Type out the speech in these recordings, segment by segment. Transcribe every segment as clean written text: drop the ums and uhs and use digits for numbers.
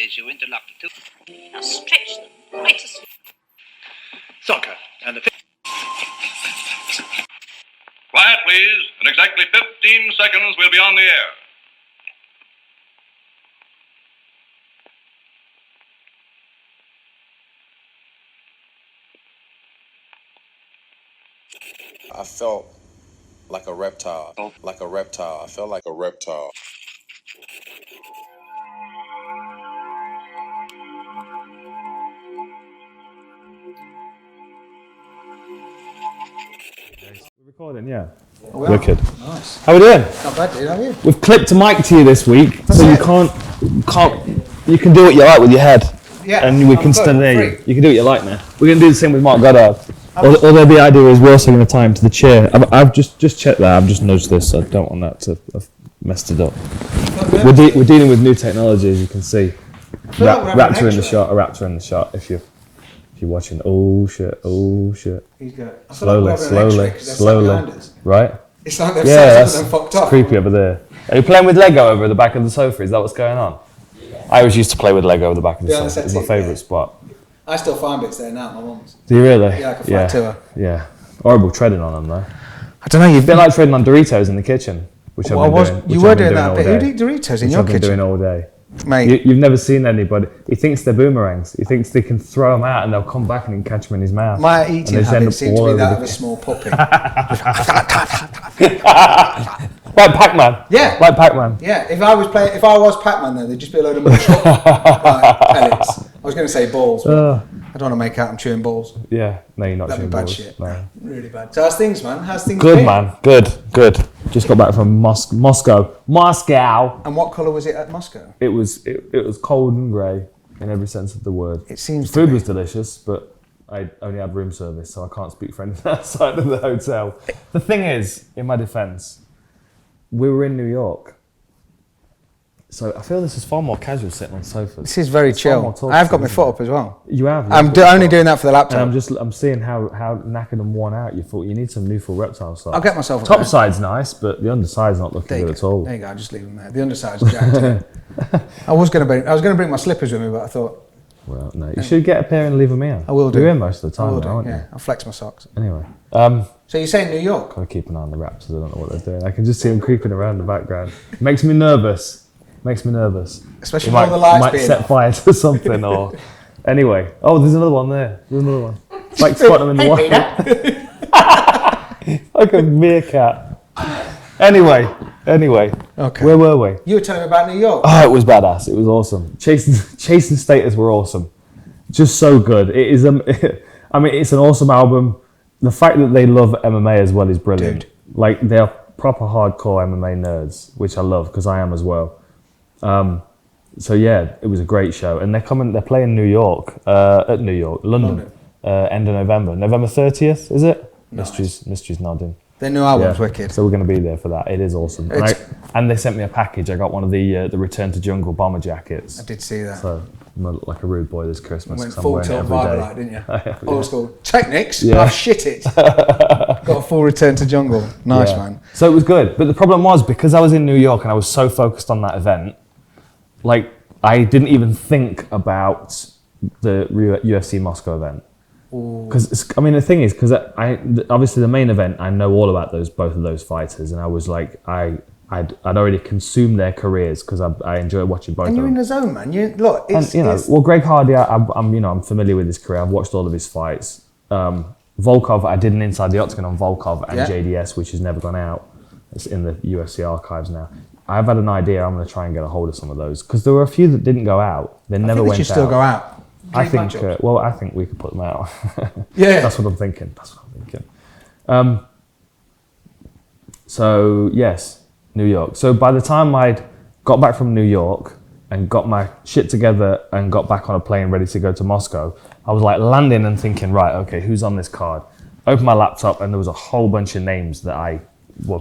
is you interlock the two. Now stretch them right as... Soccer and the... Quiet, please. In exactly 15 seconds, we'll be on the air. I felt like a reptile. Like a reptile. I felt like a reptile. We're recording, yeah. Well, wicked. Nice. How we doing? Not bad, dude. How are you? We've clipped a mic to you this week, so you can't. You can do what you like with your head. Yeah. And we can stand there. You can do what you like now. We're gonna do the same with Mark Goddard. Although the idea is we're also going to tie him to the chair. I've just checked that. I've just noticed this. So I don't want that to have messed it up. We're dealing with new technology, as you can see. Raptor in the shot. A raptor in the shot. If you're watching. Oh shit. Oh shit. He's got. Slowly. Right. It's like they've set some of them fucked it's up. Creepy over there. Are you playing with Lego over the back of the sofa? Is that what's going on? I always used to play with Lego over the back of the sofa. It's my favourite spot. I still find bits there now, my mum's. Do you really? Yeah, I can fly to her. Yeah. Horrible treading on them though. I don't know, You've been like treading on Doritos in the kitchen, which I've been doing. You were doing that bit. Who'd eat Doritos in your kitchen? I've been doing all day. Mate. You've never seen anybody. He thinks they're boomerangs. He thinks they can throw them out and they'll come back and he can catch them in his mouth. My eating habit seems to be that of a small puppy. Like Pac-Man. Yeah. Like Pac-Man. Yeah. If I was Pac-Man though, there'd just be a load of mush pellets. I was going to say balls, but I don't want to make out I'm chewing balls. Yeah. No, you're not chewing balls. That'd be bad shit. No. Really bad. So how's things, man? How's things Good, been? man. Good. Just got back from Moscow. And what colour was it at Moscow? It was cold and grey in every sense of the word. It seems the food was delicious, but I only had room service, so I can't speak for anything outside of the hotel. The thing is, in my defence, we were in New York, so I feel this is far more casual sitting on sofas. This is very chill. I have got my foot up as well. You have? I'm only doing that for the laptop. And I'm seeing how knackered and worn out you thought. You need some new full reptile socks. I'll get myself a Top pair. side's nice, but the underside's not looking good at all. There you go, I'll just leave them there. The underside's jacked. I was going to bring my slippers with me, but I thought... Well, no, you should get a pair and leave them here. I will do. You're in most of the time, aren't you? Yeah, I'll flex my socks. Anyway. So you're saying New York? Gotta keep an eye on the Raptors, I don't know what they're doing. I can just see them creeping around the background. Makes me nervous. Especially with all the lights being set off. fire to something or... Anyway. Oh, there's another one there. Like spot them in the water. Like a meerkat. Anyway. Okay. Where were we? You were telling me about New York. Oh, it was badass. It was awesome. Chase and Status were awesome. Just so good. It is. I mean, it's an awesome album. The fact that they love MMA as well is brilliant. Dude. Like they are proper hardcore MMA nerds, which I love because I am as well. So yeah, it was a great show, and they're playing London, end of November, November 30th, is it? Nice. Mystery's nodding. Their new album's wicked. So we're going to be there for that. It is awesome. And they sent me a package. I got one of the Return to Jungle bomber jackets. I did see that. So I'm like a rude boy this Christmas. Went full tilt vibe light, didn't you? Old school. Technics? Yeah. Oh, shit it. Got a full Return to Jungle. Nice, man. So it was good. But the problem was, because I was in New York and I was so focused on that event, like I didn't even think about the UFC Moscow event. Because the thing is, because I obviously the main event, I know all about both of those fighters, and I was like, I'd already consumed their careers because I enjoy watching both. And of them. you're in the zone, man. Well, Greg Hardy, I'm familiar with his career. I've watched all of his fights. Volkov, I did an Inside the Octagon on Volkov and JDS, which has never gone out. It's in the UFC archives now. I've had an idea. I'm going to try and get a hold of some of those because there were a few that didn't go out. They never went out. They should still go out. I think we could put them out. Yeah. That's what I'm thinking. So, yes, New York. So by the time I'd got back from New York and got my shit together and got back on a plane ready to go to Moscow, I was like landing and thinking, right, okay, who's on this card? Opened my laptop and there was a whole bunch of names that I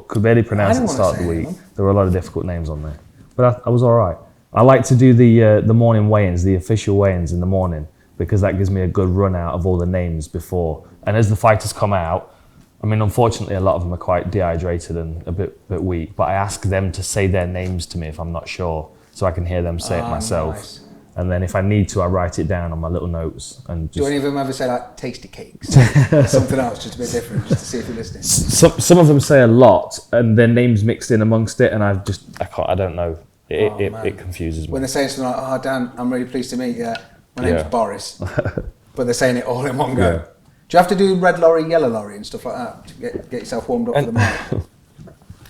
could barely pronounce at the start of the week. There were a lot of difficult names on there. But I was all right. I like to do the morning weigh-ins, the official weigh-ins in the morning, because that gives me a good run out of all the names before. And as the fighters come out, I mean, unfortunately, a lot of them are quite dehydrated and a bit weak, but I ask them to say their names to me if I'm not sure, so I can hear them say it myself. Nice. And then if I need to, I write it down on my little notes. And Do just, any of them ever say like tasty cakes? Or something else, just a bit different, just to see if you're listening. some of them say a lot, and their names mixed in amongst it, and I don't know. It confuses me. When they're saying something like, "Oh, Dan, I'm really pleased to meet you. My name's Boris," but they're saying it all in one go. Yeah. Do you have to do red lorry, yellow lorry, and stuff like that to get yourself warmed up for the mic?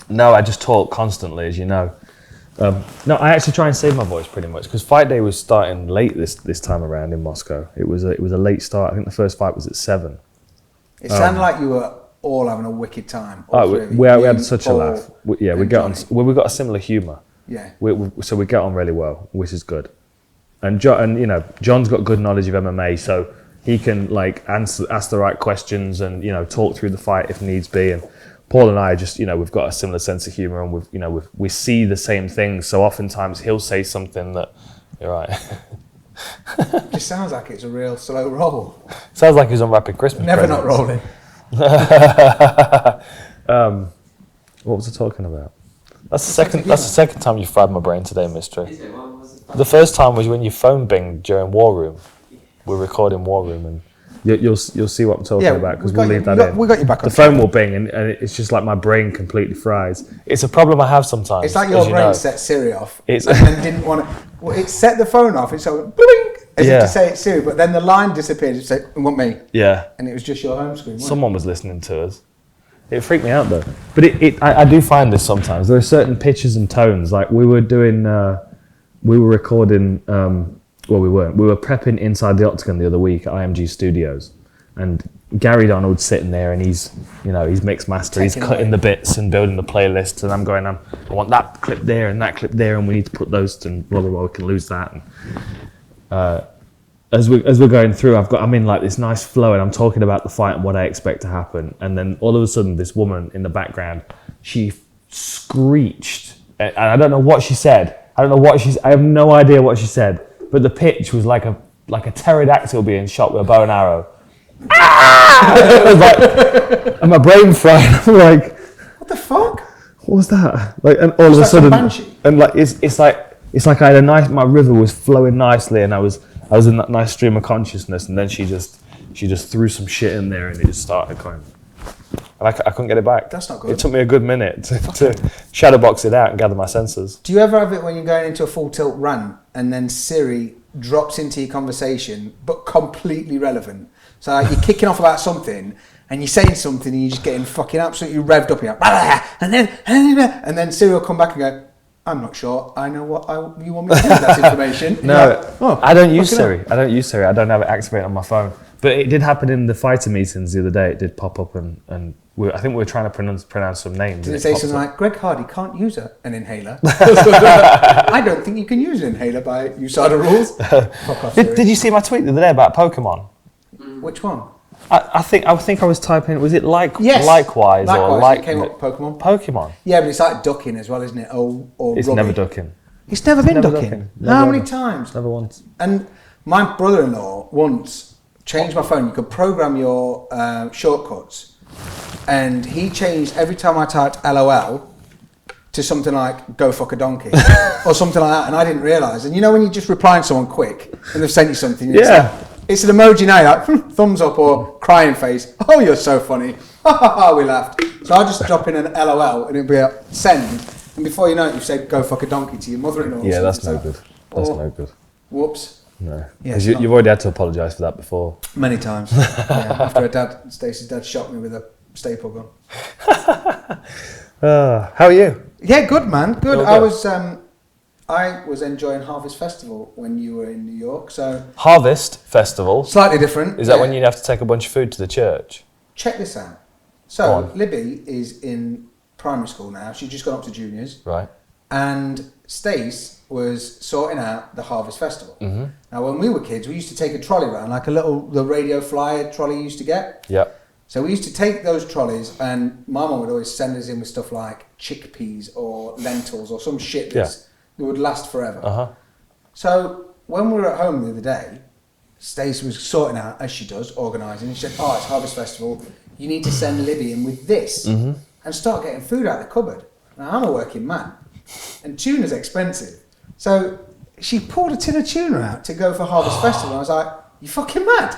No, I just talk constantly, as you know. No, I actually try and save my voice pretty much because fight day was starting late this time around in Moscow. It was a late start. I think the first fight was at 7. It sounded like you were all having a wicked time. We had such a laugh. We get on. Well, we got a similar humour. Yeah. So we get on really well, which is good. And John's got good knowledge of MMA, so he can ask the right questions and talk through the fight if needs be. And Paul and I just we've got a similar sense of humour, and we see the same things. So oftentimes he'll say something that you're right. It just sounds like it's a real slow roll. Sounds like he's unwrapping Christmas Never presents. not rolling. What was I talking about? That's the second time you fried my brain today, Mystery. The first time was when your phone binged during War Room. We're recording War Room, and you'll see what I'm talking about because we'll leave that in. We got you back on the phone will bing, and it's just like my brain completely fries. It's a problem I have sometimes. It's like your brain set Siri off and didn't want to. Well, it set the phone off. It's so blink as if to say it's Siri, but then the line disappeared. It said, "Want me?" Yeah. And it was just your home screen. Someone was listening to us. It freaked me out though. But I do find this sometimes. There are certain pitches and tones. Like we were doing, we were recording. Well, we weren't. We were prepping inside the Octagon the other week at IMG Studios, and Gary Donald's sitting there, and he's mixed master. He's cutting the bits and building the playlists, and I'm going, I want that clip there and that clip there, and we need to put those, and blah blah blah. We can lose that. And, as we're going through, I'm in like this nice flow, and I'm talking about the fight and what I expect to happen, and then all of a sudden, this woman in the background, she screeched, and I don't know what she said. I have no idea what she said, but the pitch was like a pterodactyl being shot with a bow and arrow. It was like, and my brain fried. I'm like, what the fuck? What was that? Like, and all of a sudden, and like it's like I had my river was flowing nicely, and I was in that nice stream of consciousness, and then she just threw some shit in there, and it just started going. And I couldn't get it back. That's not good. It took me a good minute to shadow box it out and gather my senses. Do you ever have it when you're going into a full tilt rant and then Siri drops into your conversation, but completely relevant? So like you're kicking off about something, and you're saying something, and you're just getting fucking absolutely revved up, and then Siri will come back and go, I'm not sure I know what you want me to do with that information. No, like, I don't use Siri. I don't don't have it activated on my phone. But it did happen in the fighter meetings the other day. It did pop up, and I think we were trying to pronounce some names. Did it say something like, Greg Hardy can't use an inhaler? I don't think you can use an inhaler by USADA rules. Fuck off, did you see my tweet the other day about Pokemon? Which one? I think I was typing. Was it likewise or like? It came up Pokemon. Pokemon. Yeah, but it's like ducking as well, isn't it? Or it's rugby. never ducking. It's never been ducking. How many times? Never once. And my brother-in-law once changed my phone. You could program your shortcuts, and he changed every time I typed LOL to something like "go fuck a donkey" or something like that, and I didn't realise. And you know when you just replying to someone quick and they've sent you something, it's an emoji now, like thumbs up or crying face. Oh, you're so funny. We laughed. So I just drop in an LOL and it'll be a send, and before you know it, you've said "go fuck a donkey" to your mother-in-law. Yeah, that's no good. That's no good. Whoops. No, because you've already had to apologise for that before. Many times. After Stacey's dad shot me with a staple gun. How are you? Yeah, good man, good. Well, I was enjoying Harvest Festival when you were in New York. So Harvest Festival, slightly different. Is that when you have to take a bunch of food to the church? Check this out. So Libby is in primary school now. She's just gone up to juniors. Right. And Stace was sorting out the Harvest Festival. Mm-hmm. Now, when we were kids, we used to take a trolley around, like the radio flyer trolley you used to get. Yep. So we used to take those trolleys, and my mum would always send us in with stuff like chickpeas or lentils or some shit that would last forever. Uh-huh. So when we were at home the other day, Stacey was sorting out, as she does, organising, and she said, it's Harvest Festival, you need to send Libby in with this and start getting food out of the cupboard. Now, I'm a working man, and tuna's expensive. So she pulled a tin of tuna out to go for Harvest Festival. I was like, you fucking mad?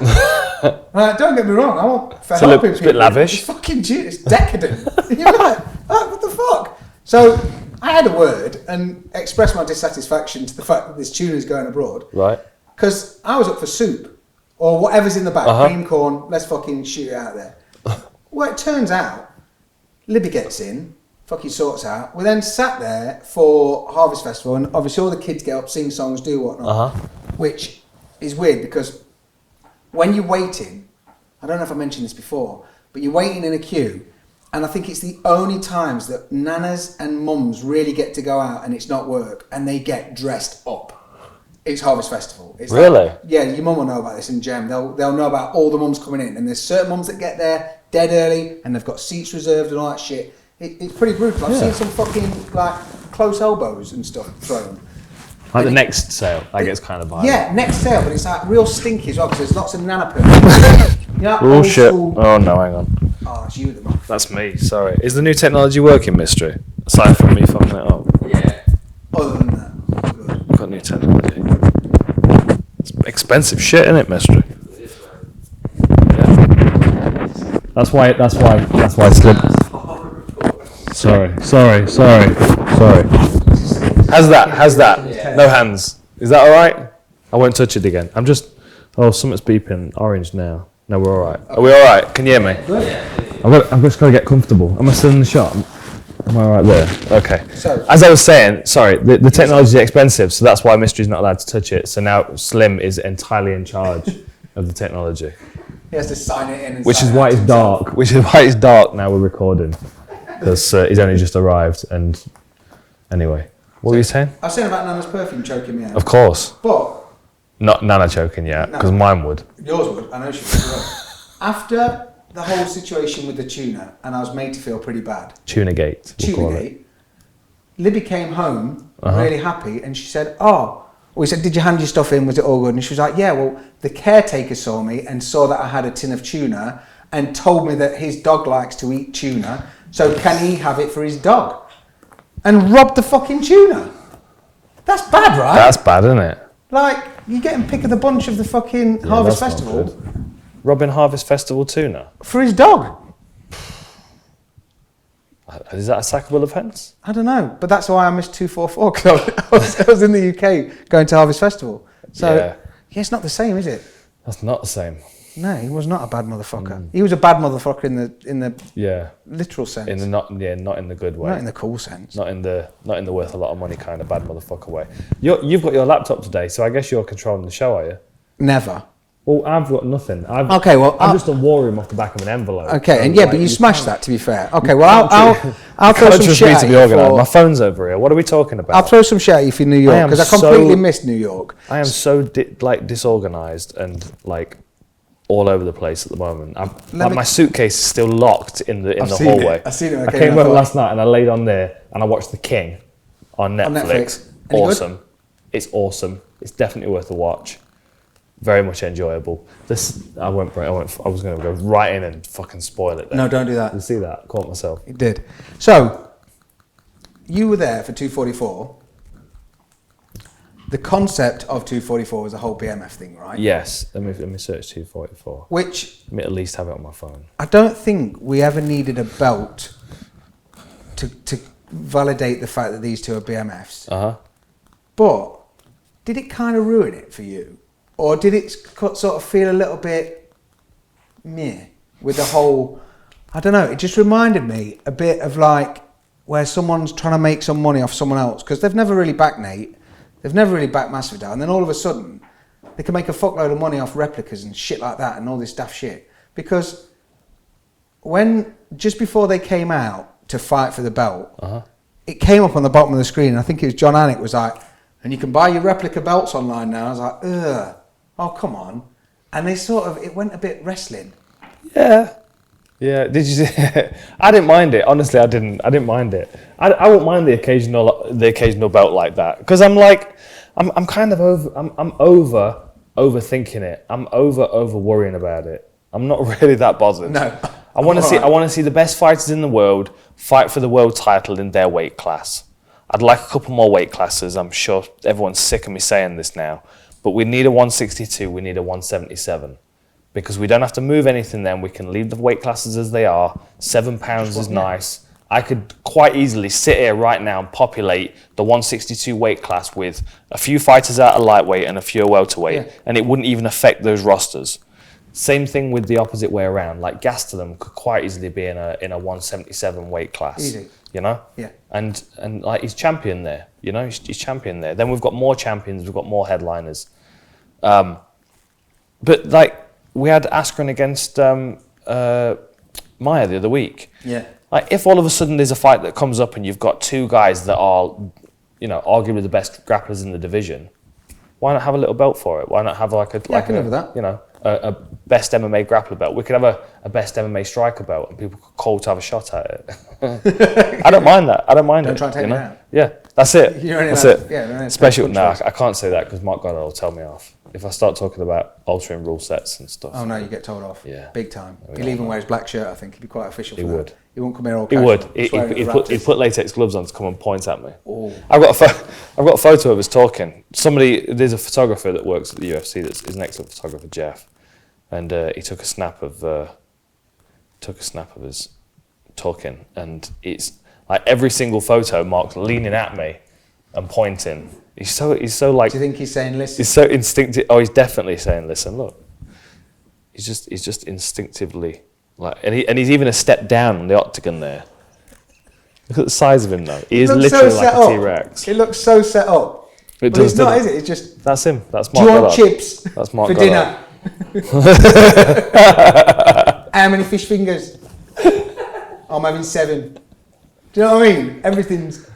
Like, don't get me wrong, I'm all for helping people. It's a bit lavish. It's fucking tuna, it's decadent. You're like, oh, what the fuck? So I had a word and expressed my dissatisfaction to the fact that this tuna's going abroad. Right. Because I was up for soup or whatever's in the bag, Uh-huh. cream corn, let's fucking shoot it out there. Well, it turns out, Libby gets in, fucking sorts out. We then sat there for Harvest Festival, and obviously all the kids get up, sing songs, do whatnot, which is weird because when you're waiting, I don't know if I mentioned this before, but you're waiting in a queue, and I think it's the only times that nanas and mums really get to go out and it's not work, and they get dressed up. It's Harvest Festival. It's Really? Like, yeah, your mum will know about this in Gem. They'll know about all the mums coming in, and there's certain mums that get there dead early, and they've got seats reserved and all that shit. It's pretty brutal. I've seen some fucking like close elbows and stuff thrown. Like the next sale, that gets kind of violent. Yeah, next sale, but it's like real stinky as well because there's lots of nana perfume. You know, Oh old shit. school- Oh no, hang on. Oh, it's you, the motherfucker. That's me, sorry. Is the new technology working, Mystery? Aside from me fucking it up. Yeah. Other than that, good. I've got new technology. It's expensive shit, isn't it, Mystery? Yeah. That's why I slipped. Sorry. How's that? No hands. Is that alright? I won't touch it again. Something's beeping orange now. No, we're alright. Are we alright? Can you hear me? I've just got to get comfortable. Am I still in the shot? Am I right there? Okay. So- as I was saying, sorry, the technology is expensive, so that's why Mystery's not allowed to touch it. So now Slim is entirely in charge of the technology. He has to sign it in. And Which sign is it why out it's himself. dark. Which is why it's dark now we're recording. Because he's only just arrived. And anyway, what were you saying? I was saying about Nana's perfume choking me out. Of course. But Not Nana choking yet, because mine would. yours would. I know she would. as well. After the whole situation with the tuna, and I was made to feel pretty bad. Tunagate. We'll call it. Tunagate. Libby came home really happy, and she said, we said, did you hand your stuff in? Was it all good? And she was like, yeah, well, the caretaker saw me and saw that I had a tin of tuna and told me that his dog likes to eat tuna, so can he have it for his dog? And robbed the fucking tuna. That's bad, right? That's bad, isn't it? Like, you're getting pick of the bunch of the fucking Harvest that's not Festival Robin Harvest Festival tuna. for his dog. Is that a sackable offence? I don't know, but that's why I missed 244 because I was in the UK going to Harvest Festival. So, Yeah. yeah, it's not the same, is it? That's not the same. No, he was not a bad motherfucker. He was a bad motherfucker in the Yeah. literal sense, In the not in the good way. not in the cool sense. Not in the worth a lot of money kind of bad motherfucker way. You've got your laptop today, so I guess you're controlling the show, are you? Never. Well, I've got nothing. I've just a war room off the back of an envelope. Okay, So, and yeah, like, but you you smashed can't- that. To be fair, okay. Well, I'll You throw can't some trust shit me at to be you organised. My for. phone's over here. What are we talking about? I'll throw some shit at you for New York am because I so- completely missed New York. I am so disorganised and like all over the place at the moment. My suitcase is still locked in the seen hallway. it. I've seen it when I I came came in, I home thought- last night and I laid on there and I watched The King on Netflix. Netflix. Any good? Awesome. It's awesome. It's definitely worth a watch. Very much enjoyable. I was going to go right in and fucking spoil it. There. No, don't do that. You see that? Caught myself. It did. So, you were there for 244. The concept of 244 was a whole BMF thing, right? Yes. Let me search 244. Which Let me at least have it on my phone. I don't think we ever needed a belt to validate the fact that these two are BMFs. But did it kind of ruin it for you? Or did it sort of feel a little bit meh with the whole, I don't know, it just reminded me a bit of like where someone's trying to make some money off someone else because they've never really backed Nate, they've never really backed Masvidal, and then all of a sudden they can make a fuckload of money off replicas and shit like that and all this daft shit. Because just before they came out to fight for the belt, it came up on the bottom of the screen, and I think it was John Anik was like, and you can buy your replica belts online now. I was like, ugh. Oh, come on. And it went a bit wrestling. Yeah. Yeah. Did you see? I didn't mind it. Honestly, I didn't mind it. I won't mind the occasional belt like that because I'm kind of over overthinking it. I'm over worrying about it. I'm not really that bothered. No. I want to see the best fighters in the world fight for the world title in their weight class. I'd like a couple more weight classes. I'm sure everyone's sick of me saying this now, but we need a 162, we need a 177. Because we don't have to move anything then, we can leave the weight classes as they are. 7 pounds is nice. I could quite easily sit here right now and populate the 162 weight class with a few fighters out of lightweight and a few welterweight, and it wouldn't even affect those rosters. Same thing with the opposite way around. Like Gastelum could quite easily be in a 177 weight class. Easy. You know? Yeah. And like he's champion there. You know, he's champion there. Then we've got more champions, we've got more headliners. But like we had Askren against Maya the other week. Yeah. Like if all of a sudden there's a fight that comes up and you've got two guys that are, you know, arguably the best grapplers in the division, why not have a little belt for it? Why not have like a I can live with that. You know, a best MMA grappler belt? We could have a best MMA striker belt and people could call to have a shot at it. I don't mind that. I don't mind Don't it. try and take you it know? out. Yeah, that's it. You're only That's allowed- it. yeah, you're only Special. allowed No, punches. I can't say that because Mark Goddard will tell me off if I start talking about altering rule sets and stuff. Oh no, you get told off. Yeah. Big time. We He'll don't even know. wear his black shirt. I think he'd be quite official. He for would. That. He won't come here all He casual. would. swearing at He'd Raptors. put latex gloves on to come and point at me. Oh. I've got a photo of us talking. There's a photographer that works at the UFC that's an excellent photographer, Jeff, and he took a snap of us talking, and it's like every single photo, Mark's leaning at me and pointing. He's so like. Do you think he's saying listen? He's so instinctive. Oh, he's definitely saying listen. Look, he's just instinctively like, and he's even a step down on the octagon there. Look at the size of him though. He is looks literally so like set a up. T-Rex. It looks so set up. It But does, it's not, doesn't is it? It's just. That's him. That's Do Mark you want Goddard. chips That's Mark for Goddard. dinner? How many fish fingers? I'm having 7. Do you know what I mean? Everything's.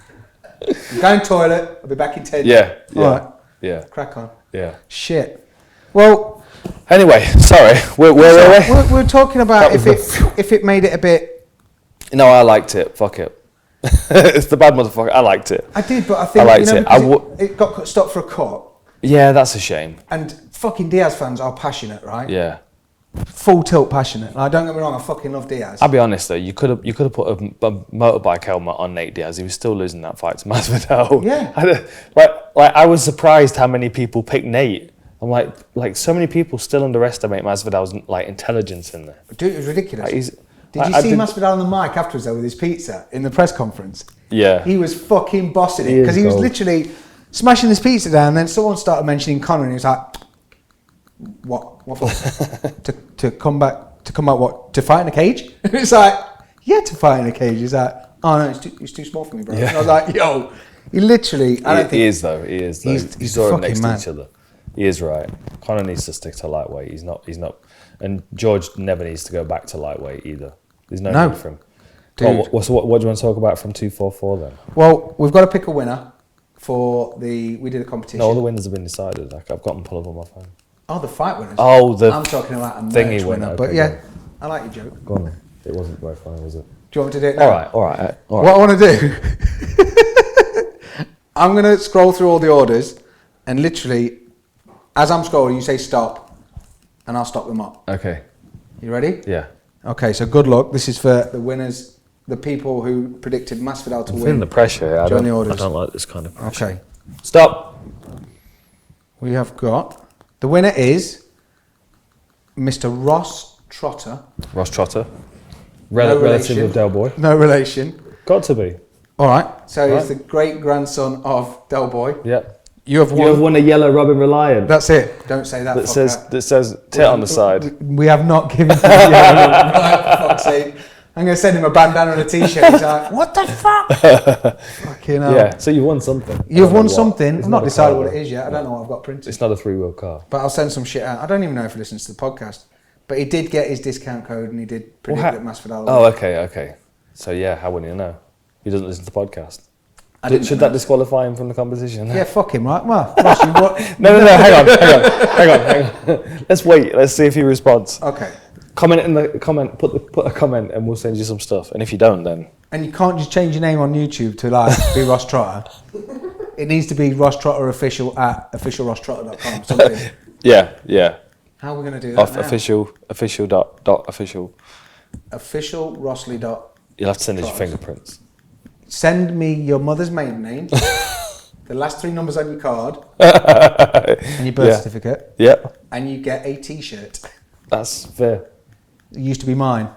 I'm going toilet. I'll be back in 10. Yeah. All right. Yeah. Crack on. Yeah. Shit. Well, Anyway, sorry. Where were we? we're talking about That was if it made it a bit. No, I liked it. Fuck it. It's the bad motherfucker. I liked it. I did, but I think liked you know, it. because it got stopped for a cut, Yeah, that's a shame. and fucking Diaz fans are passionate, right? Yeah. Full tilt passionate. Like, don't get me wrong, I fucking love Diaz. I'll be honest though, you could have put a motorbike helmet on Nate Diaz. He was still losing that fight to Masvidal. Yeah. I was surprised how many people picked Nate. I'm like so many people still underestimate Masvidal's like intelligence in there. Dude, it was ridiculous. Like, Did you see Masvidal on the mic afterwards though with his pizza in the press conference? Yeah. He was fucking bossing it He is because he was gold. literally smashing his pizza down, and then someone started mentioning Conor, and he was like, "What for? to come back what? To fight in a cage?" And it's like, "Yeah, to fight in a cage." He's like, "Oh no, it's too small for me, bro." Yeah. And I was like, "Yo, he literally." I don't think He is though. He's You saw them fucking next mad. to each other. He is right. Conor needs to stick to lightweight. He's not. And George never needs to go back to lightweight either. There's no need for him. Dude. What do you want to talk about from 244 then? Well, we've got to pick a winner for we did a competition. No, all the winners have been decided. I've got them pulled up on my phone. Oh, the fight winners. Oh, the I'm talking about a thingy merch winner. winner. But Okay, yeah, go I like your joke. Go on then. It wasn't very funny, was it? Do you want me to do it now? All right. What I want to do, I'm going to scroll through all the orders, and literally, as I'm scrolling, you say stop, and I'll stop them up. Okay. You ready? Yeah. Okay, so good luck. This is for the winners, the people who predicted Masvidal to I'm win. feeling the pressure here. I Join the don't orders. like this kind of pressure. Okay. Stop. We have got, the winner is Mr. Ross Trotter. Ross Trotter. No Relative relation. of Del Boy. No relation. Got to be. All right, so he's Right. the great grandson of Del Boy. Yep. You have won. You have won a yellow Robin Reliant That's it. Don't say that. that fucker. says tit on the side. We have not given him the yellow. Right, for fuck's sake. I'm going to send him a bandana and a t-shirt. He's like, what the fuck? Fucking hell. Yeah. So you won something. You've I don't won know what. something. It's I've not a decided car, what it though. is yet. I don't know what I've got printed. It's not a 3-wheel car. But I'll send some shit out. I don't even know if he listens to the podcast. But he did get his discount code and he did predict that Masvidal. Oh, okay. So yeah, how wouldn't you know? He doesn't listen to the podcast. I didn't Should know that disqualify him from the competition? Yeah, fuck him, right? Well, Ross, you what? No. Hang on. Let's wait. Let's see if he responds. Okay. Comment in the comment. Put a comment, and we'll send you some stuff. And if you don't, then And you can't just change your name on YouTube to like be Ross Trotter. It needs to be Ross Trotter official at officialrosstrotter.com. Something. yeah. How are we going to do that? Off now? official dot official. Official Rossley dot. You'll have to send us your Trotters. fingerprints. Send me your mother's maiden name, the last 3 numbers on your card, and your birth certificate. Yeah. And you get a T-shirt. That's fair. It used to be mine.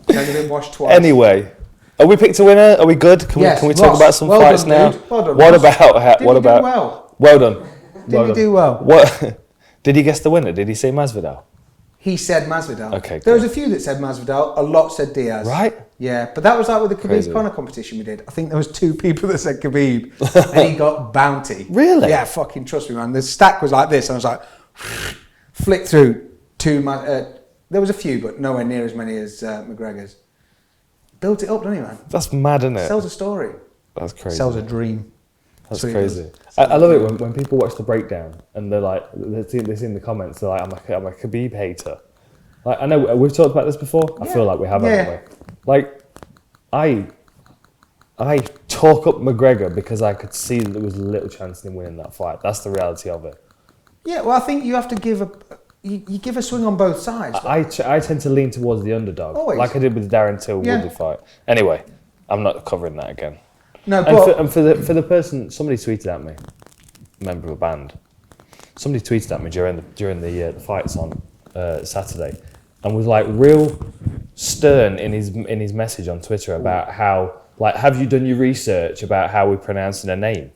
Only been washed twice. Anyway, are we picked a winner? Are we good? Can we talk about some fights now? Well done, what Ross. about? Did What he about? do well? Well done. Did he do well? What? Did he guess the winner? Did he say Masvidal? He said Masvidal. Okay, There was good. a few that said Masvidal. A lot said Diaz. Right? Yeah, but that was like with the Khabib Crazy. Conor competition we did. I think there was 2 people that said Khabib, and he got bounty. Really? Yeah, fucking trust me, man. The stack was like this, and I was like, flick through 2. There was a few, but nowhere near as many as McGregor's. Built it up, doesn't he, man? That's mad, isn't it? Sells a story. That's crazy. Sells a dream. That's what he crazy. does. I love it when people watch the breakdown and they're like, they see in the comments, they're like, I'm a Khabib hater. Like, I know we've talked about this before. I feel like we have, haven't we? Like, I talk up McGregor because I could see that there was little chance in him winning that fight. That's the reality of it. Yeah, well, I think you have to give you give a swing on both sides. I tend to lean towards the underdog, Always. like I did with the Darren Till Yeah. Woodley fight. Anyway, I'm not covering that again. No, And, but for the person, somebody tweeted at me, a member of a band. Somebody tweeted at me during the fights on Saturday, and was like real stern in his message on Twitter about how, like, have you done your research about how we're pronouncing a name?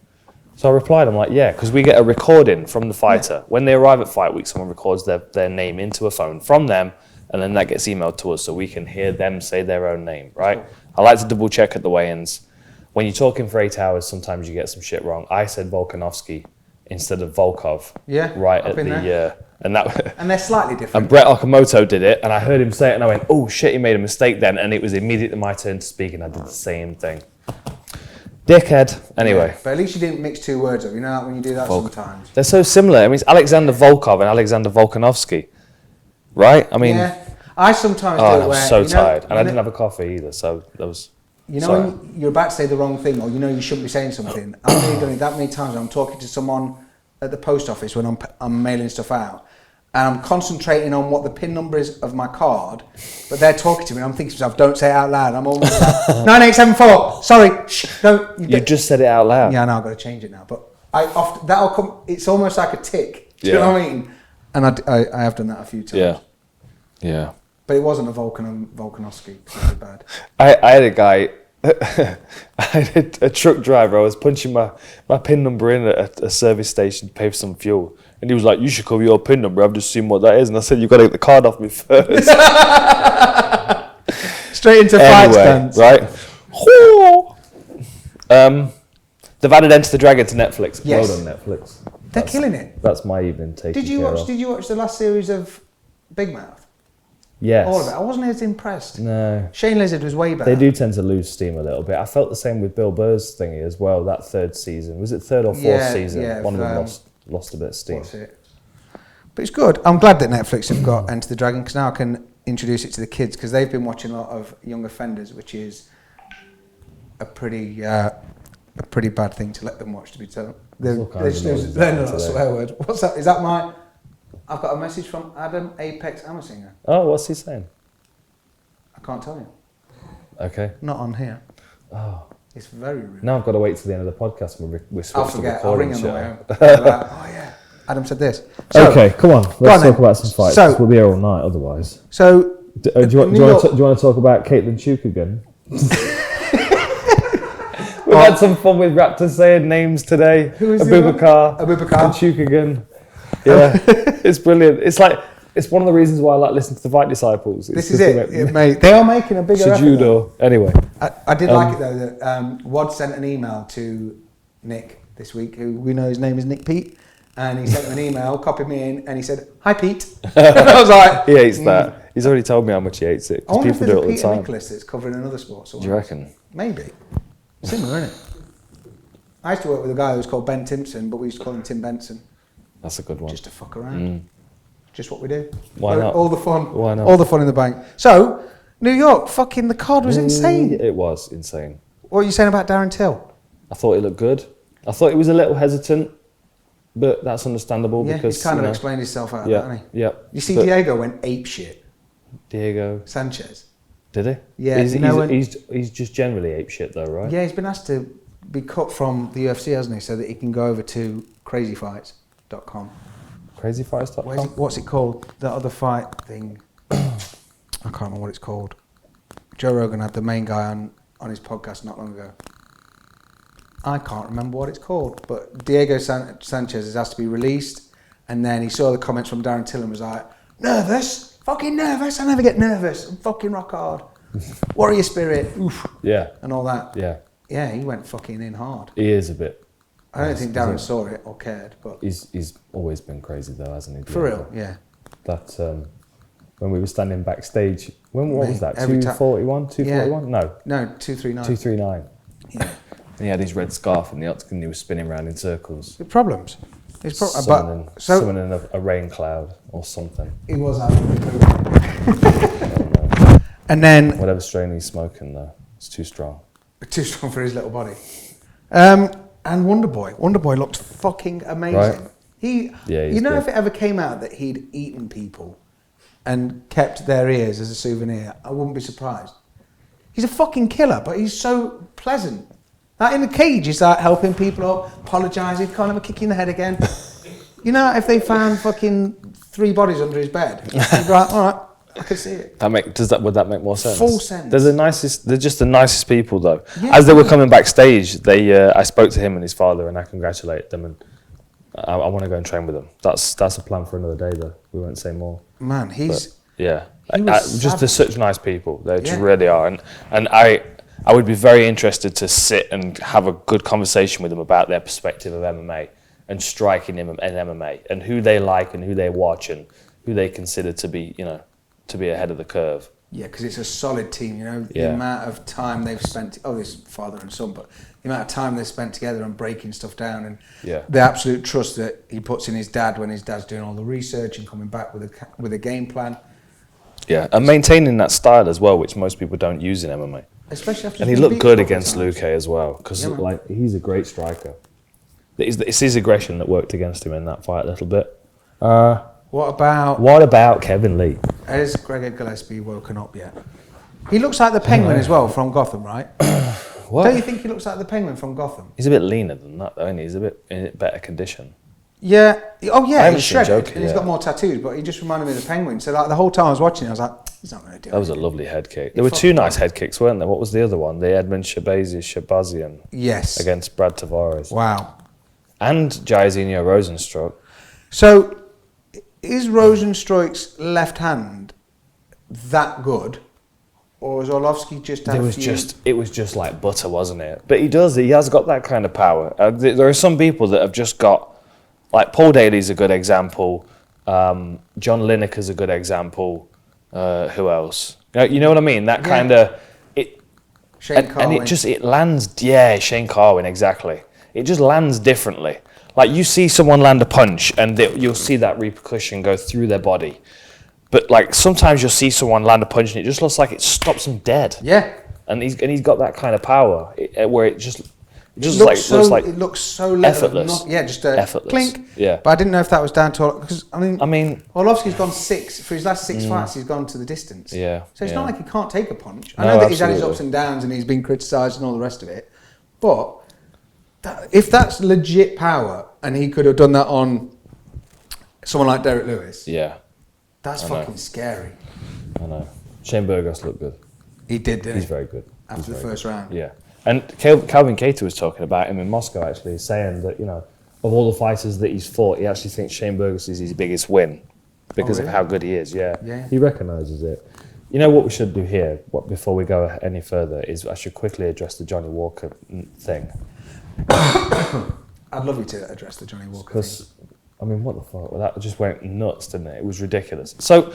So I replied, I'm like, yeah, because we get a recording from the fighter. When they arrive at fight week, someone records their name into a phone from them, and then that gets emailed to us so we can hear them say their own name, right? I like to double check at the weigh-ins. When you're talking for 8 hours, sometimes you get some shit wrong. I said Volkanovski instead of Volkov. Yeah, Right I've at been the there. and that and they're slightly different. and Brett Okamoto did it, and I heard him say it, and I went, "Oh shit, he made a mistake then." And it was immediately my turn to speak, and I did the same thing. Dickhead. Anyway, Yeah, but at least you didn't mix 2 words up. You know, like when you do that sometimes. they're so similar. I mean, it's Alexander Volkov and Alexander Volkanovski, right? I mean, Yeah, I sometimes oh, do I it where was so you know- tired, and I you didn't know- have a coffee either, so that was. You know sorry. when you're about to say the wrong thing, or you know you shouldn't be saying something. I've really done it that many times. I'm talking to someone at the post office when I'm mailing stuff out, and I'm concentrating on what the PIN number is of my card, but they're talking to me, and I'm thinking to myself, don't say it out loud. I'm almost like, 9874, sorry, shh, don't. You just said it out loud. Yeah, I know, I've got to change it now, but that'll come, it's almost like a tick, do you know what I mean? And I have done that a few times. Yeah. But it wasn't a Volkanovski, because it was bad. I had a guy, I had a truck driver, I was punching my PIN number in at a service station to pay for some fuel. And he was like, "You should cover your PIN number, I've just seen what that is." And I said, "You've got to get the card off me first." Straight into fight stance. Right? They've added Enter the Dragon to Netflix. Yes. Well done, Netflix. They're killing it. That's my evening take. Did you watch the last series of Big Mouth? Yes. All of it. I wasn't as impressed. No. Shane Lizard was way better. They do tend to lose steam a little bit. I felt the same with Bill Burr's thingy as well, that 3rd season. Was it 3rd or 4th season? Yeah, One of them lost a bit of steam. What's it? But it's good. I'm glad that Netflix have got Enter the Dragon, because now I can introduce it to the kids, because they've been watching a lot of Young Offenders, which is a pretty bad thing to let them watch, to be told. They're all kinds of noises learning a out lot of today. swear words. What's that? Is that my... I've got a message from Adam Apex Hammersinger. Oh, what's he saying? I can't tell you. Okay. Not on here. Oh. It's very rude. Now I've got to wait till the end of the podcast when we switch I'll to forget. I'll recording. ring on the way home. shit. I'll be like, oh yeah, Adam said this. So, Okay, come on. on Let's then. talk about some fights. So- we'll be here all night otherwise. So, Do you want to talk about Caitlin Chuk again? We've had some fun with Raptor saying names today. Who is the Abubakar other one? Abubakar. and Chuk again. Yeah, it's brilliant. It's one of the reasons why I like listening to the Fight Disciples. this is it, mate. They are making a bigger effort. though. Judo. Anyway, I did like it though that Wad sent an email to Nick this week, who we know his name is Nick Pete, and he sent him an email, copied me in, and he said, "Hi Pete." And I was like, he hates that. He's already told me how much he hates it I because wonder if people there's do a it all the Peter time. Nicholas that's covering another sport. Do you reckon? Maybe. Similar, isn't it? I used to work with a guy who was called Ben Timpson, but we used to call him Tim Benson, That's a good one. just to fuck around. Just what we do. Why not? All the fun. Why not? All the fun in the bank. So, New York, fucking the card was insane. It was insane. What are you saying about Darren Till? I thought he looked good. I thought he was a little hesitant, but that's understandable Yeah, because he's kind of you know, explained himself out of yeah, that, hasn't he? yeah. You see, But Diego went ape shit. Diego. Sanchez. Did he? Yeah, he's just generally ape shit though, right? Yeah, he's been asked to be cut from the UFC, hasn't he? So that he can go over to crazyfights.com. Crazyfights.com? What's it called? The other fight thing. I can't remember what it's called. Joe Rogan had the main guy on his podcast not long ago. I can't remember what it's called, but Diego Sanchez has asked to be released, and then he saw the comments from Darren Till and was like, nervous? Fucking nervous? I never get nervous. I'm fucking rock hard. Warrior spirit. Oof. Yeah. And all that. Yeah. Yeah, he went fucking in hard. He is a bit. I don't think Darren saw it or cared, but... He's always been crazy though, hasn't he? For real, yeah. That, when we were standing backstage, what was that, every 241? 241? Yeah. No, 239. 239. Yeah. He had his red scarf in the octagon, he was spinning around in circles. The problems. Summoning a rain cloud or something. He was out And then... Whatever strain he's smoking though, it's too strong. Too strong for his little body. And Wonderboy. Wonderboy looked fucking amazing. Right. He's good. If it ever came out that he'd eaten people and kept their ears as a souvenir, I wouldn't be surprised. He's a fucking killer, but he's so pleasant. Like in the cage, he's like helping people up, apologising, kind of a kick in the head again. You know, if they found fucking 3 bodies under his bed, he'd be like, all right, I can see it. Would that make more sense? Full sense. They're just the nicest people though. Yeah. As they were coming backstage, I spoke to him and his father and I congratulated them, and I want to go and train with them. That's a plan for another day though. We won't say more. Man, they're savage. such nice people. They just really are, and I would be very interested to sit and have a good conversation with them about their perspective of MMA and striking in MMA and who they like and who they watch and who they consider to be, to be ahead of the curve. Yeah, because it's a solid team, the amount of time they've spent, this father and son, but the amount of time they've spent together and breaking stuff down and the absolute trust that he puts in his dad when his dad's doing all the research and coming back with a game plan. Yeah, and maintaining that style as well, which most people don't use in MMA. Especially after and he looked good against Luque as well, because he's a great striker. It's his aggression that worked against him in that fight a little bit. What about Kevin Lee? Has Greg Gillespie woken up yet? He looks like the Penguin as well from Gotham, right? What? Don't you think he looks like the Penguin from Gotham? He's a bit leaner than that, though, isn't he? He's a bit in better condition. Yeah. Oh, yeah, he's shredded. Joking, and he's got more tattoos, but he just reminded me of the Penguin. So, the whole time I was watching, I was like, he's not going to do it. That was a lovely head kick. There were 2 nice head kicks, weren't there? What was the other one? The Edmund Shabazian. Yes. Against Brad Tavares. Wow. And Jairzinho Rosenstruck. So, is Rosenstruck's left hand that good? Or is Orlovsky just had It was just like butter, wasn't it? But he has got that kind of power. There are some people that have just got, like Paul Daly's a good example. John Lineker's a good example. Who else? You know what I mean? That kind of Shane Carwin. And it lands. Yeah, Shane Carwin, exactly. It just lands differently. Like you see someone land a punch, and you'll see that repercussion go through their body. But like sometimes you'll see someone land a punch, and it just looks like it stops them dead. Yeah. And he's got that kind of power where it looks so effortless. Just a effortless. Clink. Yeah. But I didn't know if that was down to because I mean, Orlovsky's gone 6 for his last 6 fights. He's gone to the distance. Yeah. So it's not like he can't take a punch. I know that he's had his ups and downs and he's been criticised and all the rest of it. But if that's legit power and he could have done that on someone like Derek Lewis, that's fucking scary. I know. Shane Burgos looked good. He did, didn't he? He's very good. After the first round. Yeah. And Calvin Kattar was talking about him in Moscow, actually, saying that, of all the fighters that he's fought, he actually thinks Shane Burgos is his biggest win because of how good he is, yeah. He recognises it. You know what we should do here, before we go any further, is I should quickly address the Johnny Walker thing. I'd love you to address the Johnny Walker thing. Because, what the fuck? Well, that just went nuts, didn't it? It was ridiculous. So,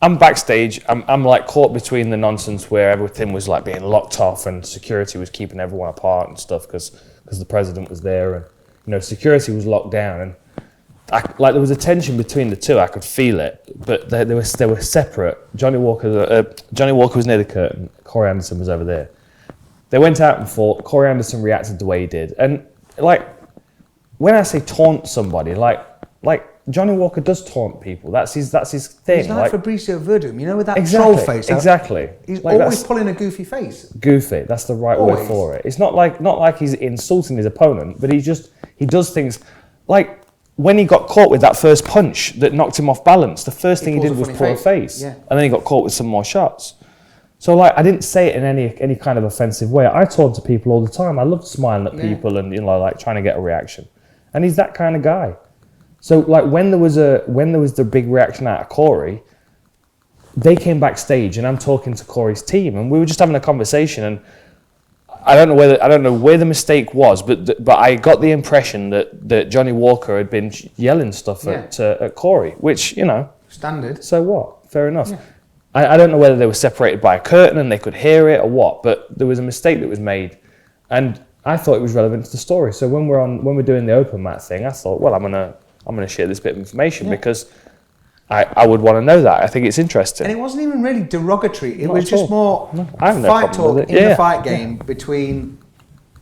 I'm backstage. I'm like caught between the nonsense where everything was like being locked off and security was keeping everyone apart and stuff because the president was there and security was locked down and there was a tension between the two. I could feel it, but they were separate. Johnny Walker was near the curtain. Corey Anderson was over there. They went out and fought. Corey Anderson reacted the way he did, and like when I say taunt somebody, like Johnny Walker does taunt people. That's his thing. He's like Fabricio Verdum, you know, with that exactly, troll face. Exactly. He's like always pulling a goofy face. Goofy. That's the right word for it. It's not like he's insulting his opponent, but he does things like when he got caught with that first punch that knocked him off balance. The first thing he did was pull a face, and then he got caught with some more shots. So like I didn't say it in any kind of offensive way. I talk to people all the time. I love smiling at people and like trying to get a reaction. And he's that kind of guy. So like when there was the big reaction out of Corey, they came backstage and I'm talking to Corey's team and we were just having a conversation and I don't know where the mistake was, but I got the impression that Johnny Walker had been yelling stuff at Corey, which standard. So what? Fair enough. Yeah. I don't know whether they were separated by a curtain and they could hear it or what, but there was a mistake that was made, and I thought it was relevant to the story. So when we're doing the open mat thing, I thought, well, I'm gonna share this bit of information because I would want to know that. I think it's interesting. And it wasn't even really derogatory. It Not was just more fight talk in the fight game between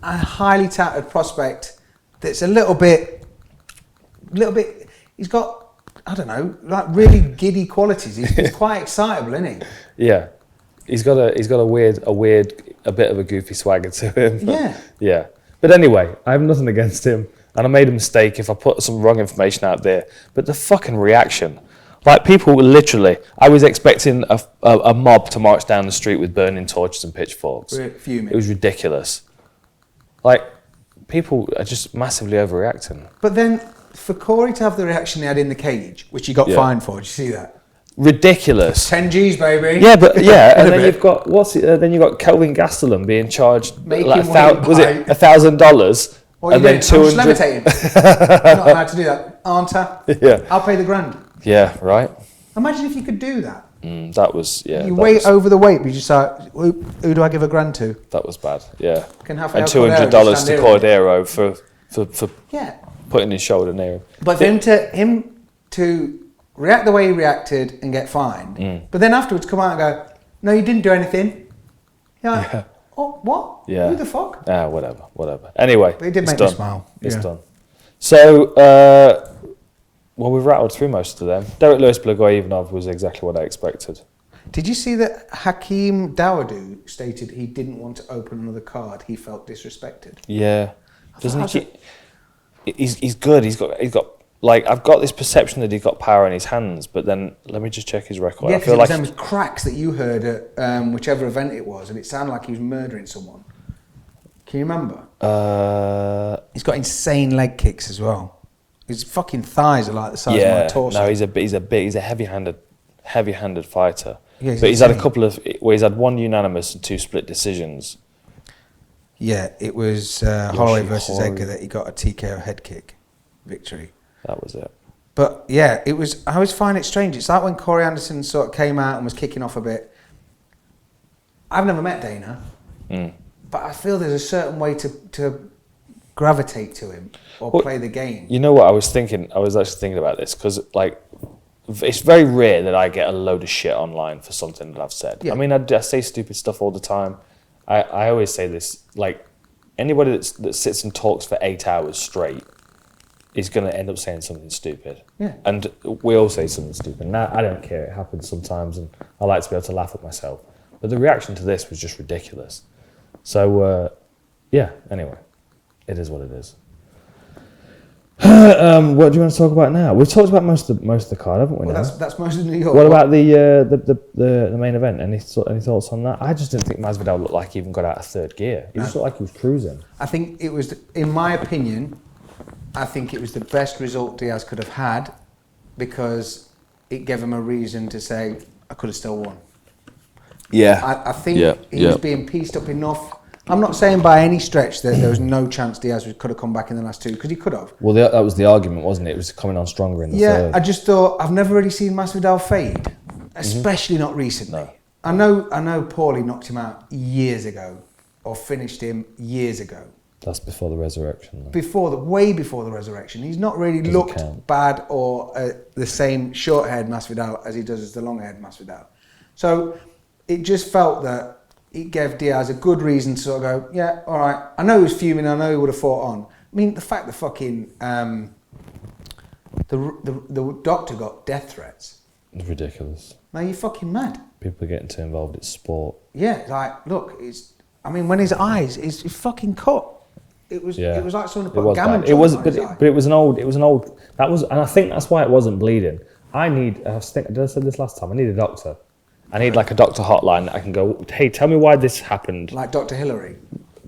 a highly touted prospect that's a little bit. He's got, I don't know, like really giddy qualities. He's quite excitable, isn't he? Yeah, he's got a bit of a goofy swagger to him. Yeah. But anyway, I have nothing against him, and I made a mistake if I put some wrong information out there. But the fucking reaction, like people were literally, I was expecting a mob to march down the street with burning torches and pitchforks. Fuming. It was ridiculous. Like people are just massively overreacting. But then, for Corey to have the reaction he had in the cage, which he got fined for, did you see that? Ridiculous. 10 G's, baby. Yeah, but and then you've got then you've got Kelvin Gastelum being charged like $1,000, and then 200. I'm just levitating. I'm not allowed to do that, aren't I? Yeah. I'll pay the grand. Yeah, right. Imagine if you could do that. That was You weigh over the weight, but you just like, who do I give a grand to? That was bad. Yeah. And $200 to Cordero for putting his shoulder near him. But then him to react the way he reacted and get fined, but then afterwards come out and go, no, you didn't do anything. You're like, oh, what? Yeah. Who the fuck? Whatever. Anyway, but it did make me smile. It's done. So, well, we've rattled through most of them. Derek Lewis Blagoy-Ivanov was exactly what I expected. Did you see that Hakeem Dawodu stated he didn't want to open another card? He felt disrespected. Yeah. Doesn't he? He's good. He's got. Like, I've got this perception that he's got power in his hands, but then let me just check his record. Yeah, I feel because like it was cracks that you heard at whichever event it was, and it sounded like he was murdering someone. Can you remember? He's got insane leg kicks as well. His fucking thighs are like the size of my torso. No, he's a heavy-handed fighter. Yeah, but he's had a couple of he's had one unanimous and 2 split decisions. Yeah, it was Holloway versus Edgar that he got a TKO head kick victory. That was it. But yeah, it was. I always find it strange. It's like when Corey Anderson sort of came out and was kicking off a bit. I've never met Dana, but I feel there's a certain way to gravitate to him or play the game. You know what I was thinking? I was actually thinking about this because like it's very rare that I get a load of shit online for something that I've said. Yeah. I mean, I say stupid stuff all the time. I always say this, like anybody that sits and talks for 8 hours straight is going to end up saying something stupid. Yeah. And we all say something stupid. Now, I don't care. It happens sometimes, and I like to be able to laugh at myself. But the reaction to this was just ridiculous. So, anyway, it is what it is. What do you want to talk about now? We've talked about most of the card, haven't we? Well, that's most of New York. What about the main event? Any thoughts on that? I just didn't think Masvidal looked like he even got out of third gear. He just looked like he was cruising. I think it was, in my opinion, I think it was the best result Diaz could have had because it gave him a reason to say, I could have still won. Yeah. I think he was being pieced up enough. I'm not saying by any stretch that there was no chance Diaz could have come back in the last 2, because he could have. Well, that was the argument, wasn't it? It was coming on stronger in the third. Yeah, I just thought, I've never really seen Masvidal fade, especially not recently. No. I know Paulie knocked him out years ago, or finished him years ago. That's before the resurrection. Way before the resurrection. He's not really looked bad or the same short-haired Masvidal as he does as the long-haired Masvidal. So it just felt that it gave Diaz a good reason to sort of go, yeah, all right. I know he was fuming. I know he would have fought on. I mean, the fact that fucking The doctor got death threats. It's ridiculous. Now you're fucking mad. People are getting too involved. It's sport. Yeah, like look, when his eyes, his fucking cut. It was like someone put a gammon It was, on his eye. but it was an old. And I think that's why it wasn't bleeding. Did I say this last time? I need a doctor. I need like a doctor hotline that I can go, hey, tell me why this happened. Like Dr. Hillary.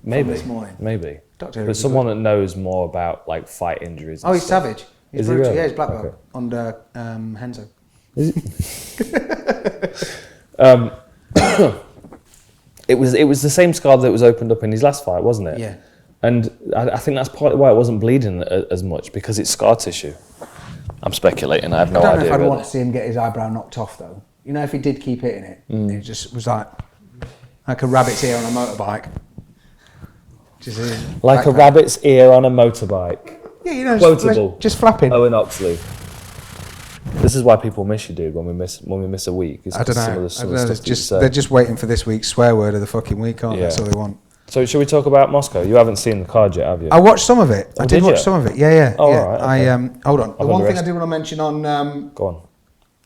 Maybe this morning. Maybe. Dr. Hillary. But someone that knows more about like fight injuries. Oh, he's savage. He's Is he brutal. really? Yeah, he's black belt Okay. under Henzo. It was the same scar that was opened up in his last fight, wasn't it? Yeah. And I think that's partly why it wasn't bleeding as much, because it's scar tissue. I'm speculating. I have no idea. I don't know if I'd really. want to see him get his eyebrow knocked off though. You know, if he did keep hitting it, it just was like a rabbit's ear on a motorbike. Like a rabbit's ear on a motorbike. Yeah, you know, Quotable. just flapping. Owen Oxley. This is why people miss you, dude. When we miss a week, it's I don't know. Some of the stuff that you say. They're just waiting for this week's swear word of the fucking week, aren't they? Yeah. That's all they want. So should we talk about Moscow? You haven't seen the card yet, have you? I watched some of it. I did did watch you? some of it. Yeah. Oh, yeah. all right, okay. Hold on. The I've one got the thing I rest. do want to mention Go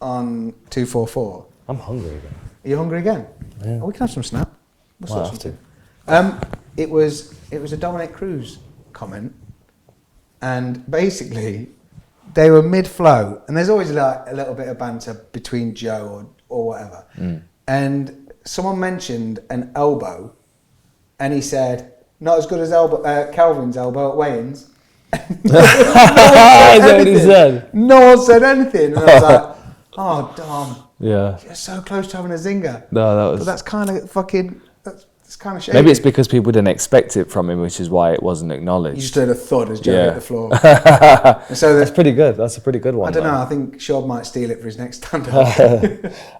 on 244. I'm hungry again. Are you hungry again? Yeah. Oh, we can have some snap. We'll Might sort have something. to. It was a Dominic Cruz comment, and basically they were mid-flow, and there's always like a little bit of banter between Joe or whatever. And someone mentioned an elbow, and he said, "Not as good as Calvin's elbow at weigh-ins." Is that what he said? No one said anything, and I was like, "Oh, Dom, Yeah. you're so close to having a zinger." No, that was. But that's kind of fucking. That's kind of shady. Maybe it's because people didn't expect it from him, which is why it wasn't acknowledged. You just heard a thud as Joe hit the floor. So That's pretty good. That's a pretty good one. I don't know. though. I think Shaw might steal it for his next stand-up.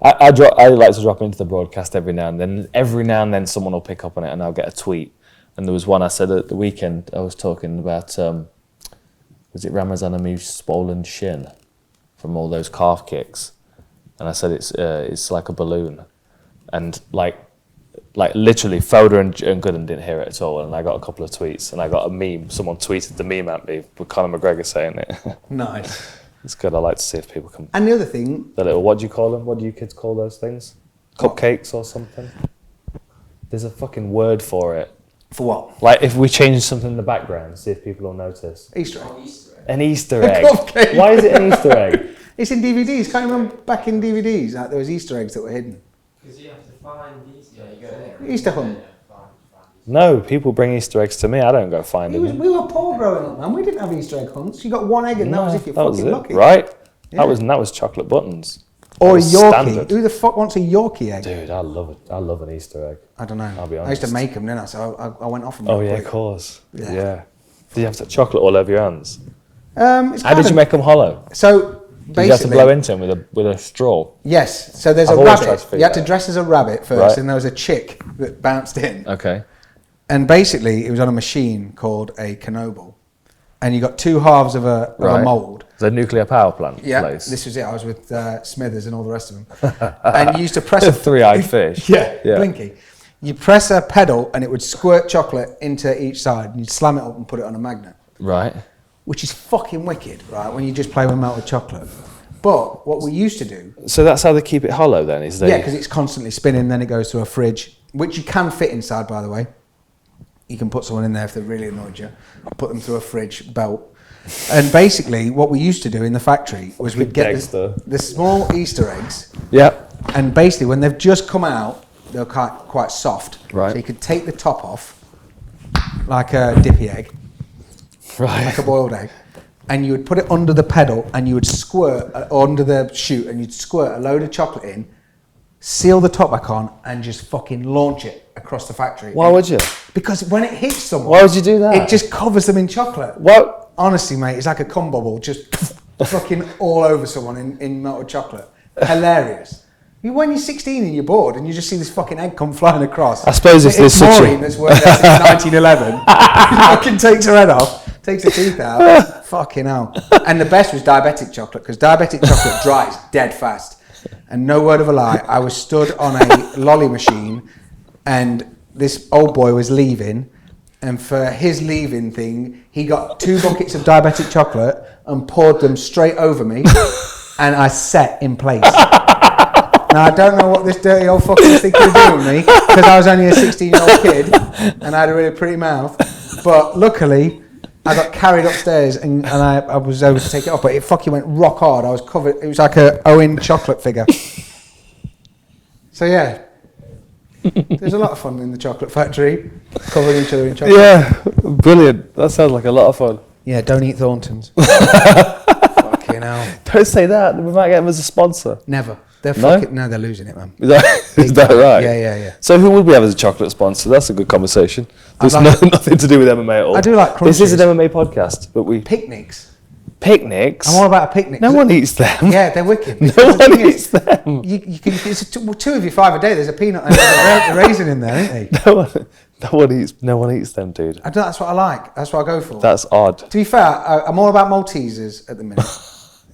I like to drop into the broadcast every now and then. Every now and then, someone will pick up on it, and I'll get a tweet. And there was one I said at the weekend. I was talking about was it Ramazan Amou's swollen shin from all those calf kicks, and I said it's like a balloon, and like literally Felder and Gooden didn't hear it at all, and I got a couple of tweets, and I got a meme. Someone tweeted the meme at me with Conor McGregor saying it. Nice. It's good. I like to see if people can. And the other thing, The little, what do you call them? What do you kids call those things? Cupcakes or something? There's a fucking word for it. for what? Like if we change something in the background, see if people will notice. Easter egg. An Easter egg. Cupcake. Why is it an Easter egg? It's in DVDs. Can't you remember back in DVDs? Like there was Easter eggs that were hidden. Because you have to find these. Yeah, you go there. Easter hunt. No, people bring Easter eggs to me. I don't go find them. We were poor growing up, man. We didn't have Easter egg hunts. You got one egg and that was if you're that was fucking it, lucky. right? Yeah. That was chocolate buttons. Or a That was Yorkie. standard. Who the fuck wants a Yorkie egg? Dude, I love it. I love an Easter egg. I don't know. I'll be I used to honest. make them, didn't I? So I went off them. Oh real yeah, quick. of course. Yeah. Yeah. Did you have to chocolate all over your hands? It's How kind did you of- make them hollow? So Did you have to basically, blow into them with a straw? yes. So there's I've a always tried to rabbit. figure You had to that out. dress as a rabbit first, Right. and there was a chick that bounced in. Okay. And basically, it was on a machine called a Knoble. And you got two halves of a mould. The nuclear power plant Yeah, place. this was it. I was with Smithers and all the rest of them. And you used to press a Three-eyed fish. Yeah, Yeah. Blinky. You press a pedal and it would squirt chocolate into each side. And you'd slam it up and put it on a magnet, Right. which is fucking wicked, right? When you just play with melted chocolate. But what we used to do, So that's how they keep it hollow then, is they? yeah, because it's constantly spinning, then it goes through a fridge, which you can fit inside, by the way. You can put someone in there if they're really annoyed you. Put them through a fridge belt. And basically, what we used to do in the factory was we'd get Dexter. the small Easter eggs, Yep. and basically when they've just come out, they're quite soft. Right. So you could take the top off, like a dippy egg, Right. like a boiled egg, and you would put it under the pedal, and you would squirt under the chute, and you'd squirt a load of chocolate in, seal the top back on, and just fucking launch it across the factory. Why would you? Because when it hits someone, Why would you do that? It just covers them in chocolate. What? Honestly, mate, it's like a cum bubble, just fucking all over someone in melted chocolate. Hilarious. When you're 16 and you're bored and you just see this fucking egg come flying across. I suppose if there's it's such a- Maureen that's worked there since 1911. Fucking takes her head off, takes her teeth out. Fucking hell. And the best was diabetic chocolate, because diabetic chocolate dries dead fast. And no word of a lie, I was stood on a lolly machine and this old boy was leaving And for his leaving thing, he got 2 buckets of diabetic chocolate and poured them straight over me, and I sat in place. Now, I don't know what this dirty old fucking thing was doing with me, because I was only a 16-year-old kid, and I had a really pretty mouth. But luckily, I got carried upstairs, and I was able to take it off, but it fucking went rock hard. I was covered. It was like a Owen chocolate figure. So, yeah. There's a lot of fun in the chocolate factory, covering each other in chocolate. Yeah, brilliant. That sounds like a lot of fun. Yeah, don't eat Thorntons. Fucking hell. Don't say that. We might get them as a sponsor. Never. They're fucking, no, they're losing it, man. Is that right? Yeah. So who would we have as a chocolate sponsor? That's a good conversation. There's nothing to do with MMA at all. I do like crunches. This is an MMA podcast, but we... Picnics. Picnics? I'm all about a picnic. No one eats them. Yeah, they're wicked. No one eats them. You can, it's 2 of your 5 a day. There's a peanut and a raisin in there, isn't there? No one eats them, dude. That's what I like. That's what I go for. That's odd. To be fair, I'm all about Maltesers at the minute.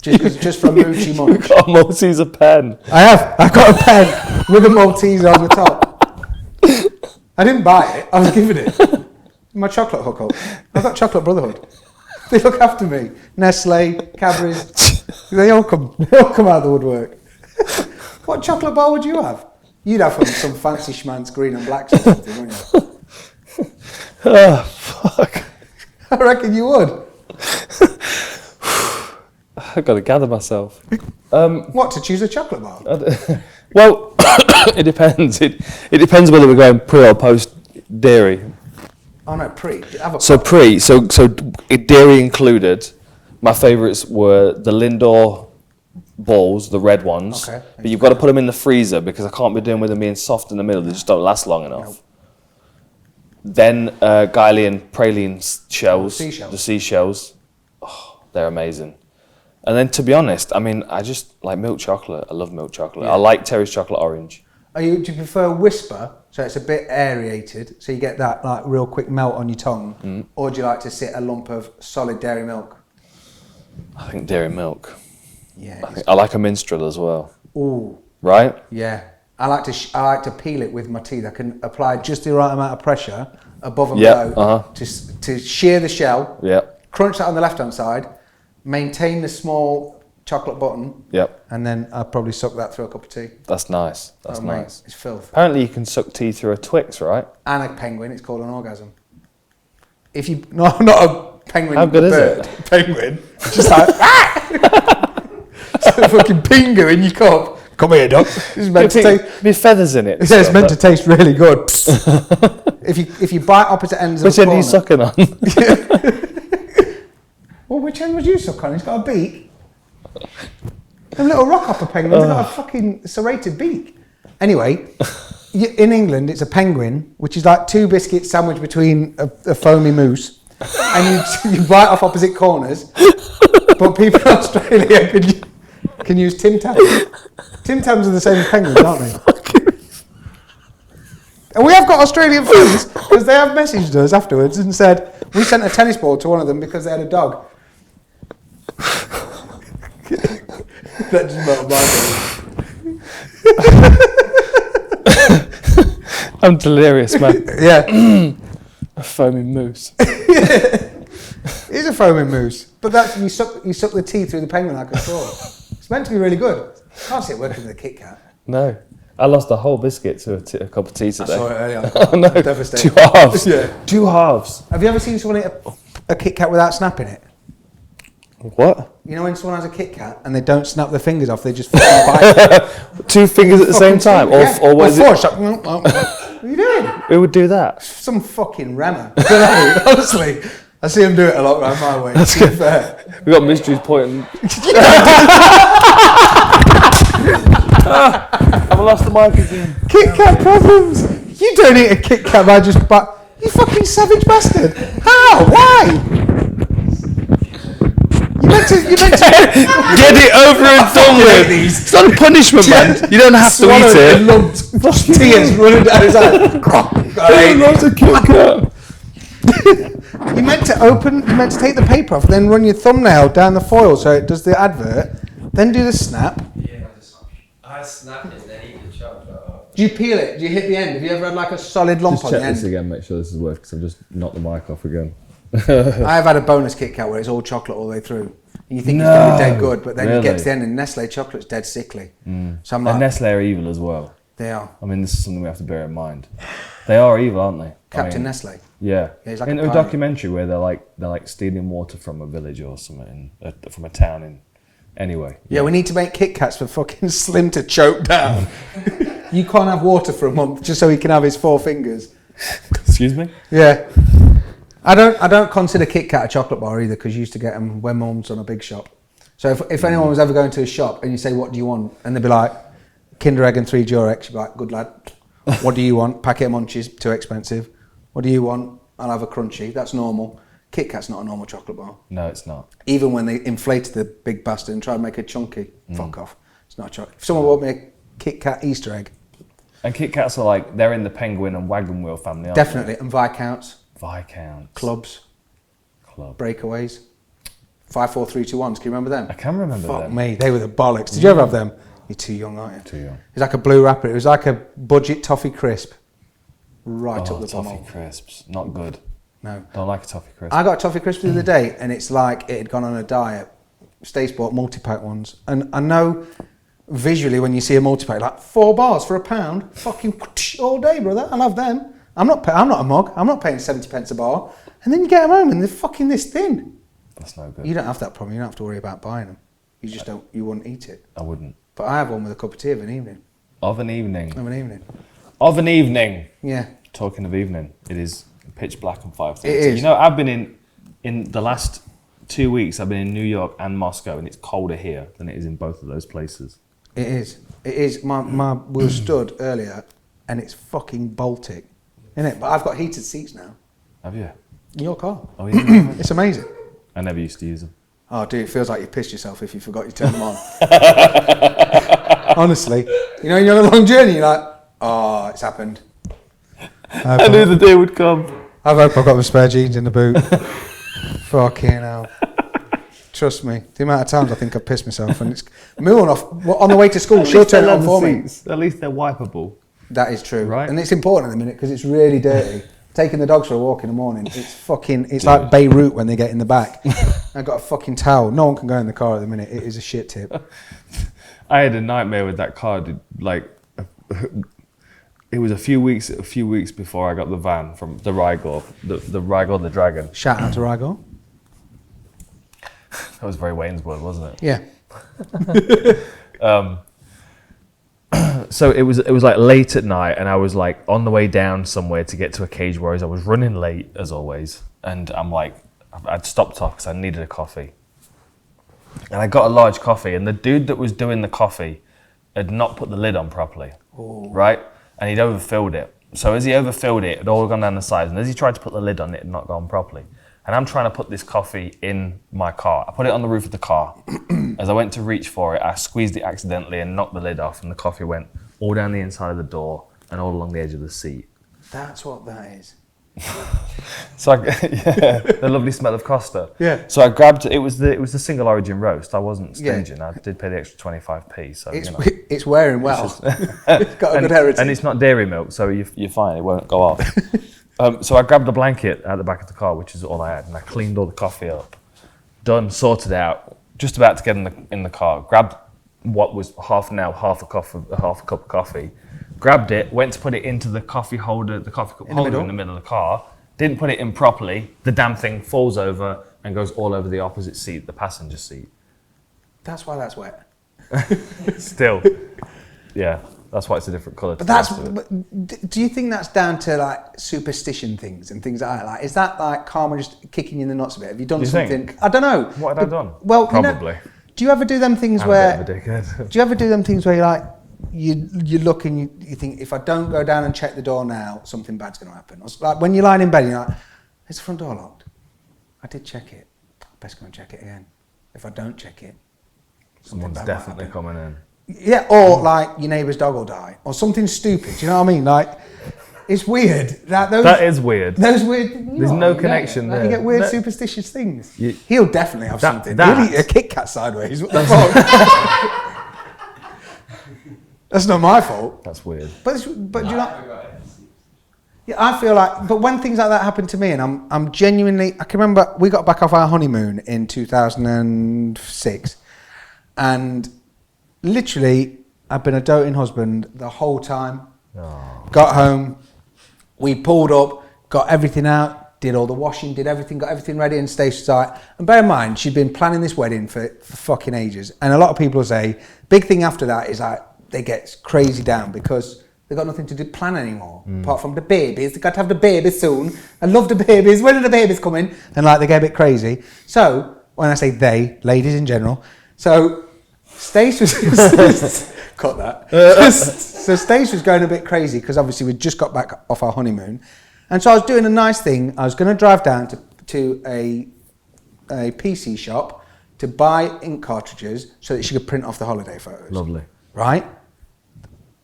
Just for a Moochie munch. You've got a Malteser pen. I have. I've got a pen with a Malteser on the top. I didn't buy it. I was given it. My chocolate hookup. I've got Chocolate Brotherhood. They look after me. Nestle, Cadbury's. They all come out of the woodwork. What chocolate bar would you have? You'd have some fancy schman's green and black or something, wouldn't you? Oh, fuck. I reckon you would. I've got to gather myself. What, to choose a chocolate bar? Well, it depends. It depends whether we're going pre or post dairy. Oh no, pre. So pre, so dairy included. My favourites were the Lindor balls, the red ones. Okay. But you've got to put them in the freezer because I can't be doing with them being soft in the middle. They just don't last long enough. Nope. Then Guilean praline shells, Seashells. the seashells. Oh, they're amazing. And then, to be honest, I mean, I just like milk chocolate. I love milk chocolate. Yeah. I like Terry's chocolate orange. Do you prefer Whisper, so it's a bit aerated, so you get that like real quick melt on your tongue, or do you like to sit a lump of solid dairy milk? I think dairy milk. Yeah. I like a minstrel as well. Ooh. Right? Yeah. I like to peel it with my teeth. I can apply just the right amount of pressure above and Yeah, below to shear the shell. Yeah. Crunch that on the left hand side. Maintain the small chocolate button. Yep. And then I'd probably suck that through a cup of tea. That's nice. That's Mate, nice. it's filth. Apparently you can suck tea through a Twix, right? And a penguin. It's called an orgasm. If you not a penguin. How good is bird, it? Penguin. Just like so fucking pingu in your cup. Come here, doc. It's meant to taste. With feathers in it. It says it's meant to taste really good. if you bite opposite ends of Which the end are you sucking on? Well, which end would you suck on? He's got a beak. Them little rockhopper penguins have got a fucking serrated beak. Anyway, in England, it's a penguin, which is like 2 biscuits sandwiched between a foamy mousse, and you bite off opposite corners. But people in Australia can use Tim Tams. Tim Tams are the same as penguins, aren't they? And we have got Australian friends because they have messaged us afterwards and said we sent a tennis ball to one of them because they had a dog. That just melted my brain. I'm delirious, man. Yeah. A foamy mousse. It is a foaming mousse, but that's you suck the tea through the penguin like a straw. It's meant to be really good. Can't see it working with a Kit Kat. No. I lost a whole biscuit to a cup of tea today. I saw it earlier. Oh no, Devastating. 2 halves. Yeah. 2 halves. Have you ever seen someone eat a Kit Kat without snapping it? What? You know when someone has a Kit Kat and they don't snap their fingers off, they just fucking bite it? 2 fingers at the same time? Yeah. Or what is it? What are you doing? Who would do that? Some fucking rammer. I don't know, honestly. I see him do it a lot around my way. That's to be good. fair. We got mysteries pointing. I've lost the mic again. Kit Kat problems. You don't eat a Kit Kat by just you fucking savage bastard. How? Why? You meant to Get it over and done with. It's not a punishment, man. You don't have to eat it. Lumps. Tears running down his eye. That's a Kit Kat. You meant to take the paper off, then run your thumbnail down the foil so it does the advert, then do the snap. Yeah, I snap it and then eat the chocolate. Do you peel it? Do you hit the end? Have you ever had like a solid lump Just on check the end? this again, make sure this is working, because I've just knocked the mic off again. I've had a bonus Kit Kat where it's all chocolate all the way through. And you think it's going to be dead good, but then you get to the end and Nestle chocolate's dead sickly. So I'm like... And Nestle are evil as well. They are. I mean, this is something we have to bear in mind. They are evil, aren't they? Captain Nestle. Yeah. He's like in a a pirate. documentary where they're like stealing water from a village or something, from a town in... Anyway. Yeah, we need to make Kit Kats for fucking Slim to choke down. You can't have water for a month just so he can have his 4 fingers. Excuse me? Yeah. I don't consider Kit Kat a chocolate bar either, because you used to get them when Mum's on a big shop. So if anyone was ever going to a shop and you say, what do you want? And they'd be like, Kinder Egg and 3 Durex. You'd be like, good lad. What do you want? Packet of Munchies, too expensive. What do you want? I'll have a Crunchy. That's normal. Kit Kat's not a normal chocolate bar. No, it's not. Even when they inflated the big bastard and tried to make it chunky. Fuck off. It's not a chocolate. If someone bought me a Kit Kat Easter egg. And Kit Kats are like, they're in the Penguin and Wagon Wheel family, aren't Definitely. And Viscounts. they? Viscounts. Clubs. Club. Breakaways. 5, 4, 3, 2, 1s. Can you remember them? I can remember Fuck them. me. They were the bollocks. Did you ever have them? You're too young, aren't you? Too young. It was like a blue wrapper. It was like a budget toffee crisp. Right up the toffee bum. crisps. Not good. No. Don't like a toffee crisp. I got a toffee crisp the other day, and it's like it had gone on a diet. Stace bought multi-pack ones. And I know visually when you see a multi-pack, like 4 bars for £1, fucking all day, brother. I love them. I'm not a mug. I'm not paying 70 pence a bar. And then you get them home and they're fucking this thin. That's no good. You don't have that problem. You don't have to worry about buying them. You just don't. You wouldn't eat it. I wouldn't. But I have one with a cup of tea of an evening. Of an evening. Of an evening. Of an evening. Yeah. Talking of evening, it is pitch black and 5:30. It is. You know, I've been in the last 2 weeks, I've been in New York and Moscow, and it's colder here than it is in both of those places. It is. It is. We were stood earlier, and it's fucking Baltic, isn't it? But I've got heated seats now. Have you? In your car. Oh, yeah. It's amazing. I never used to use them. Oh, dude, it feels like you pissed yourself if you forgot you turned them on. Honestly. You know, you're on a long journey, you're like, oh, it's happened. I knew the day would come. I hope I've got the spare jeans in the boot. Fucking hell. Trust me, the amount of times I think I've pissed myself, and it's moving off on the way to school. She'll turn it on for me. At least they're wipeable. That is true, Right. And it's important at the minute because it's really dirty. Taking the dogs for a walk in the morning, it's like Beirut when they get in the back. I've got a fucking towel. No one can go in the car at the minute. It is a shit tip. I had a nightmare with that car. Like, it was a few weeks before I got the van from the Rigor, the Rigor the Dragon. Shout out to Rigor. That was very Wayneswood, wasn't it? Yeah. So it was like late at night, and I was like on the way down somewhere to get to a Cage Warriors. I was running late as always, and I'm like, I'd stopped off because I needed a coffee, and I got a large coffee, and the dude that was doing the coffee had not put the lid on properly, right? And he'd overfilled it. So as he overfilled it, it had all gone down the sides, and as he tried to put the lid on it, it had not gone properly. And I'm trying to put this coffee in my car. I put it on the roof of the car. As I went to reach for it, I squeezed it accidentally and knocked the lid off, and the coffee went all down the inside of the door and all along the edge of the seat. That's what that is. So the lovely smell of Costa. Yeah. So I grabbed it. It was the single origin roast. I wasn't stinging. I did pay the extra 25p. So It's wearing well. It's got a good heritage. And it's not dairy milk, so you're fine. It won't go off. So I grabbed a blanket at the back of the car, which is all I had, and I cleaned all the coffee up. Done, sorted out. Just about to get in the car. Grabbed what was half a cup of coffee. Grabbed it, went to put it into the coffee holder, the coffee cup holder in the middle of the car. Didn't put it in properly. The damn thing falls over and goes all over the opposite seat, the passenger seat. That's why that's wet. Still, yeah, that's why it's a different colour. But do you think that's down to like superstition things and things like that? Like, is that like karma just kicking you in the nuts a bit? Have you done something? Think? I don't know. What had I done? Well, probably. Do you ever do them things I'm where? a bit of a dickhead. Do you ever do them things where you're like, you look and you think, if I don't go down and check the door now, something bad's going to happen? Or like when you're lying in bed, and you're like, is the front door locked? I did check it. Best go and check it again. If I don't check it, Someone's definitely coming in. Yeah, or like your neighbour's dog will die, or something stupid. Do you know what I mean? Like, it's weird. That is weird. Those weird. There's no connection there. You get weird superstitious things. He'll definitely have something. He'll eat a Kit Kat sideways. What the fuck? That's not my fault. That's weird. But do you not? forgot it. Yeah, I feel like, but when things like that happen to me, and I'm genuinely, I can remember we got back off our honeymoon in 2006, and literally I've been a doting husband the whole time. Oh. Got home, we pulled up, got everything out, did all the washing, did everything, got everything ready, and Stacey was like, and bear in mind, she'd been planning this wedding for fucking ages, and a lot of people say, big thing after that is like, they get crazy down because they've got nothing to plan anymore, apart from the babies. They've got to have the babies soon. I love the babies. When are the babies coming? And like they get a bit crazy. So when I say they, ladies in general, so Stace was cut that. So Stace was going a bit crazy because obviously we just got back off our honeymoon, and so I was doing a nice thing. I was going to drive down to a PC shop to buy ink cartridges so that she could print off the holiday photos. Lovely. Right?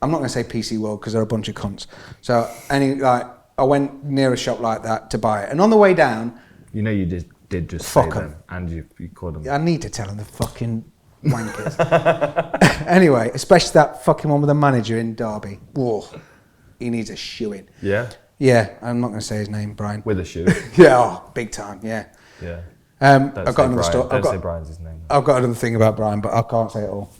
I'm not going to say PC World because they're a bunch of cunts. So, I went near a shop like that to buy it. And on the way down... You know you did just Fuck say 'em. them, and you called them. I need to tell them the fucking wankers. Anyway, especially that fucking one with the manager in Derby. Whoa. He needs a shoe-in. Yeah? Yeah, I'm not going to say his name, Brian. With a shoe. Yeah, oh, big time, yeah. Yeah. I've Don't got say another Brian. story. Don't say Brian's his name. I've got another thing about Brian, but I can't say it all.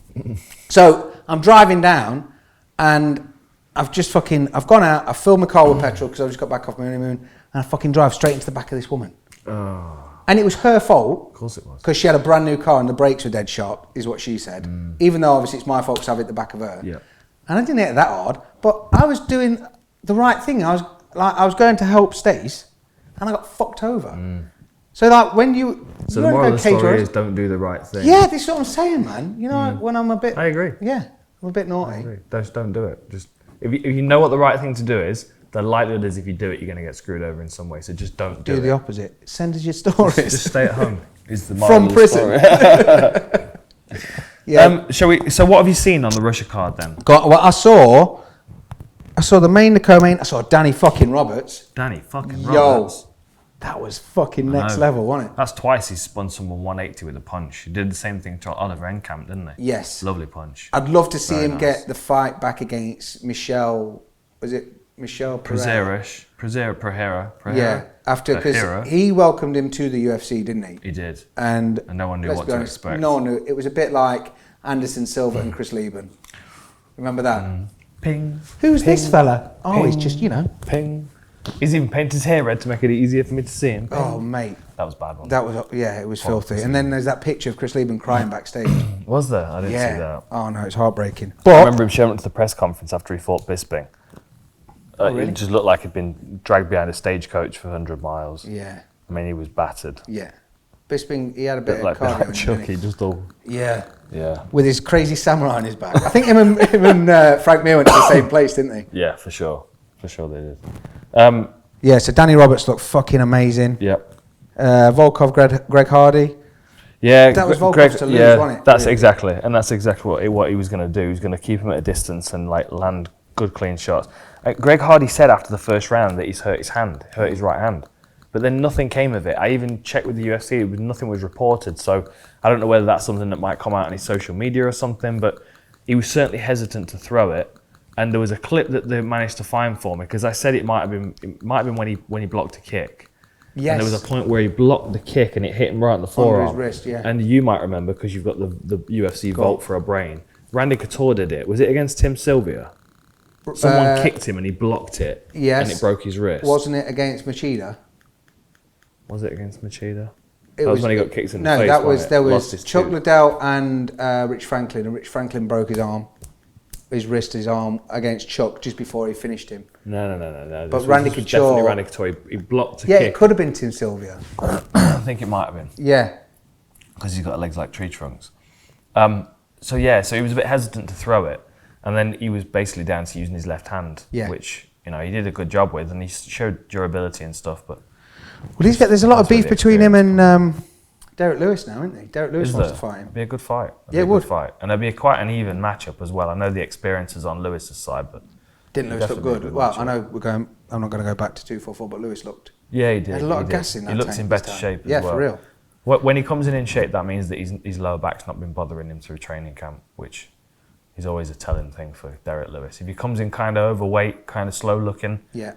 So I'm driving down, and I've gone out, I've filled my car with petrol because I just got back off my honeymoon, and I fucking drive straight into the back of this woman. Oh. And it was her fault. Of course it was. Because she had a brand new car and the brakes were dead sharp, is what she said. Even though obviously it's my fault because I've hit the back of her. Yeah. And I didn't hit it that hard, but I was doing the right thing. I was going to help Stace, and I got fucked over. So like when you... So you the wanna moral go of the story caterers- is don't do the right thing. Yeah, this is what I'm saying, man. You know, when I'm a bit... I agree. Yeah, I'm a bit naughty. I agree. Just don't do it. Just if you know what the right thing to do is, the likelihood is if you do it, you're going to get screwed over in some way. So just don't do Do it. the opposite. Send us your stories. Just stay at home. Is the moral From of the prison. story. Yeah. Shall we? So what have you seen on the Russia card then? I saw the main, the co-main. I saw Danny fucking Roberts. Danny fucking Yo, Roberts. that was fucking I next know. level, wasn't it? That's twice he's spun someone 180 with a punch. He did the same thing to Oliver Enkamp, didn't he? Yes. Lovely punch. I'd love to see Very him nice. get the fight back against Michelle. Was it Michelle Pereira? Pereira. Yeah, after because Pereira. he welcomed him to the UFC, didn't he? He did. And And no one knew let's what be to honest, expect. No one knew. It was a bit like Anderson Silva and Chris Lieben. Remember that? Ping. Who's Ping, this fella? Oh, he's ping, just, you know. Ping. He's even painted his hair red to make it easier for me to see him. Ping. Oh, mate. That was a bad one. That was, yeah, it was filthy. And then there's that picture of Chris Lieben crying backstage. Was there? I didn't see Yeah. that. Oh, no, it's heartbreaking. I But, remember him showing up to the press conference after he fought Bisping. really? It just looked like he'd been dragged behind a stagecoach for 100 miles. yeah, I mean, he was battered. yeah. Bisping, he had a bit Bit like, of cardio. in him, Chucky, didn't just all... he? Yeah. Yeah. With his crazy samurai on his back. I think him and Frank Mir went to the same place, didn't they? Yeah, for sure. For sure they did. Yeah, so Danny Roberts looked fucking amazing. Yep. Volkov, Greg Hardy. Yeah, That was Volkov's to lose, wasn't it? That's Really? exactly, and that's exactly what he was going to do. He was going to keep him at a distance and like land good, clean shots. Greg Hardy said after the first round that he's hurt his hand, hurt his right hand, but then nothing came of it. I even checked with the UFC; nothing was reported. So I don't know whether that's something that might come out on his social media or something. But he was certainly hesitant to throw it. And there was a clip that they managed to find for me because I said it might have been when he blocked a kick. Yes. And there was a point where he blocked the kick and it hit him right on the forearm. his wrist, yeah. And you might remember because you've got the UFC vault for a brain. Randy Couture did it. Was it against Tim Sylvia? Someone kicked him and he blocked it. Yes. And it broke his wrist. Wasn't it against Machida? Was it against Machida? It That was when he got kicked in the no, face. that was wasn't it? there Lost was his Chuck tooth. Liddell and Rich Franklin, and Rich Franklin broke his arm, his wrist, his arm against Chuck just before he finished him. No. But This was Randy definitely Couture- Randy Couture. He blocked a Yeah, kick. it could have been Tim Sylvia. I think it might have been. Yeah, Because he's got legs like tree trunks. So he was a bit hesitant to throw it, and then he was basically down to using his left hand, Yeah. which he did a good job with, and he showed durability and stuff. But well, there's a lot of That's where beef the between him experience and Derek Lewis now, isn't he? Derek Lewis is wants there? to fight him. It'd be a good fight. It'd Yeah, be it a would. good fight, and it'd be quite an even matchup as well. I know the experience is on Lewis's side, but Didn't Lewis look definitely a good? good Well, matchup. I know I'm not going to go back to 244, but Lewis looked. yeah, he did. Had a lot he of did. gas in that He looks tank in this better time. shape as Yeah, well. for real. When he comes in shape, that means that his lower back's not been bothering him through training camp, which He's always a telling thing for Derek Lewis. If he comes in kind of overweight, kind of slow looking, I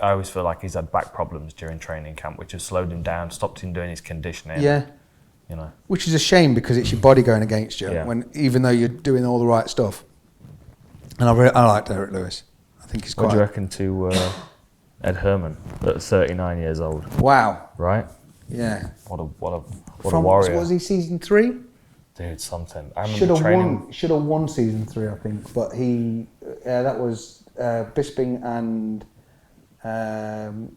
always feel like he's had back problems during training camp, which has slowed him down, stopped him doing his conditioning. Yeah. You know. Which is a shame because it's your body going against you, Yeah. when even though you're doing all the right stuff. And I like Derek Lewis. I think he's quite... What do you reckon to Ed Herman at 39 years old? Wow. Right? Yeah. What a warrior. Was he season 3? Dude, something. I remember training. Should have won season 3, I think. But that was Bisping and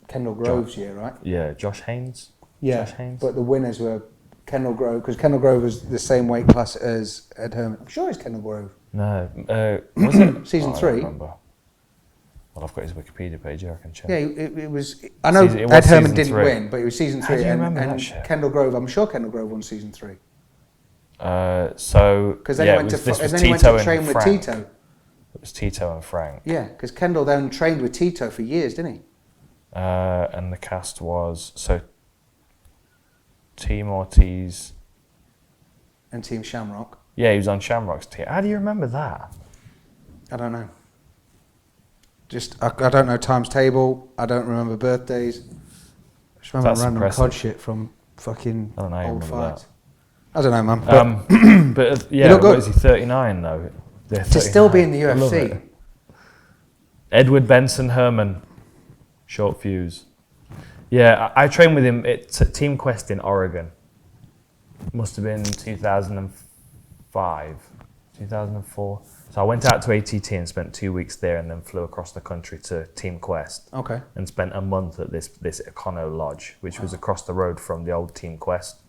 Kendall Grove's year, right? Yeah, Josh Haynes. Yeah, Josh Haynes. But the winners were Kendall Grove, because Kendall Grove was the same weight class as Ed Herman. I'm sure it's Kendall Grove. No, was it? Season 3? I don't remember. Well, I've got his Wikipedia page here, I can check. Yeah, it was... I know It was Ed Herman season didn't 3. win, but it was season 3. How do you remember and that shit? Kendall Grove, I'm sure Kendall Grove won season 3. Because then he went to train with Tito. It was Tito and Frank. Yeah, because Kendall then trained with Tito for years, didn't he? And the cast was... So, Team Ortiz... And Team Shamrock. Yeah, he was on Shamrock's team. How do you remember that? I don't know. I don't know times table. I don't remember birthdays. I just remember That's random impressive. cod shit from fucking I don't know how you old remember fights. I don't know, man. But yeah, look good. what is he, 39 though? Yeah, To still be in the 39. I love UFC. it. Edward Benson Herman, short fuse. Yeah, I trained with him at Team Quest in Oregon. Must have been 2005, 2004. So I went out to ATT and spent 2 weeks there, and then flew across the country to Team Quest. Okay. And spent a month at this Econo Lodge, which was across the road from the old Team Quest.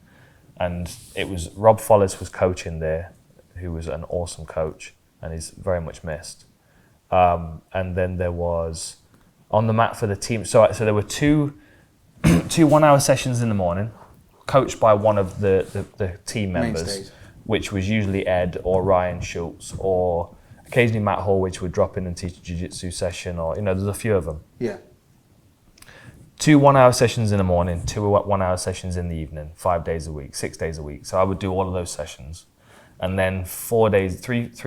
And it was Rob Follis was coaching there, who was an awesome coach and is very much missed. And then there was on the mat for the team. So there were two 1 hour sessions in the morning, coached by one of the team members, Mainstays. which was usually Ed or Ryan Schultz, or occasionally Matt Hall, which would drop in and teach a jiu-jitsu session, or there's a few of them. Yeah. 2 1 hour sessions in the morning, 2 1 hour sessions in the evening, 5 days a week, 6 days a week. So I would do all of those sessions. And then 3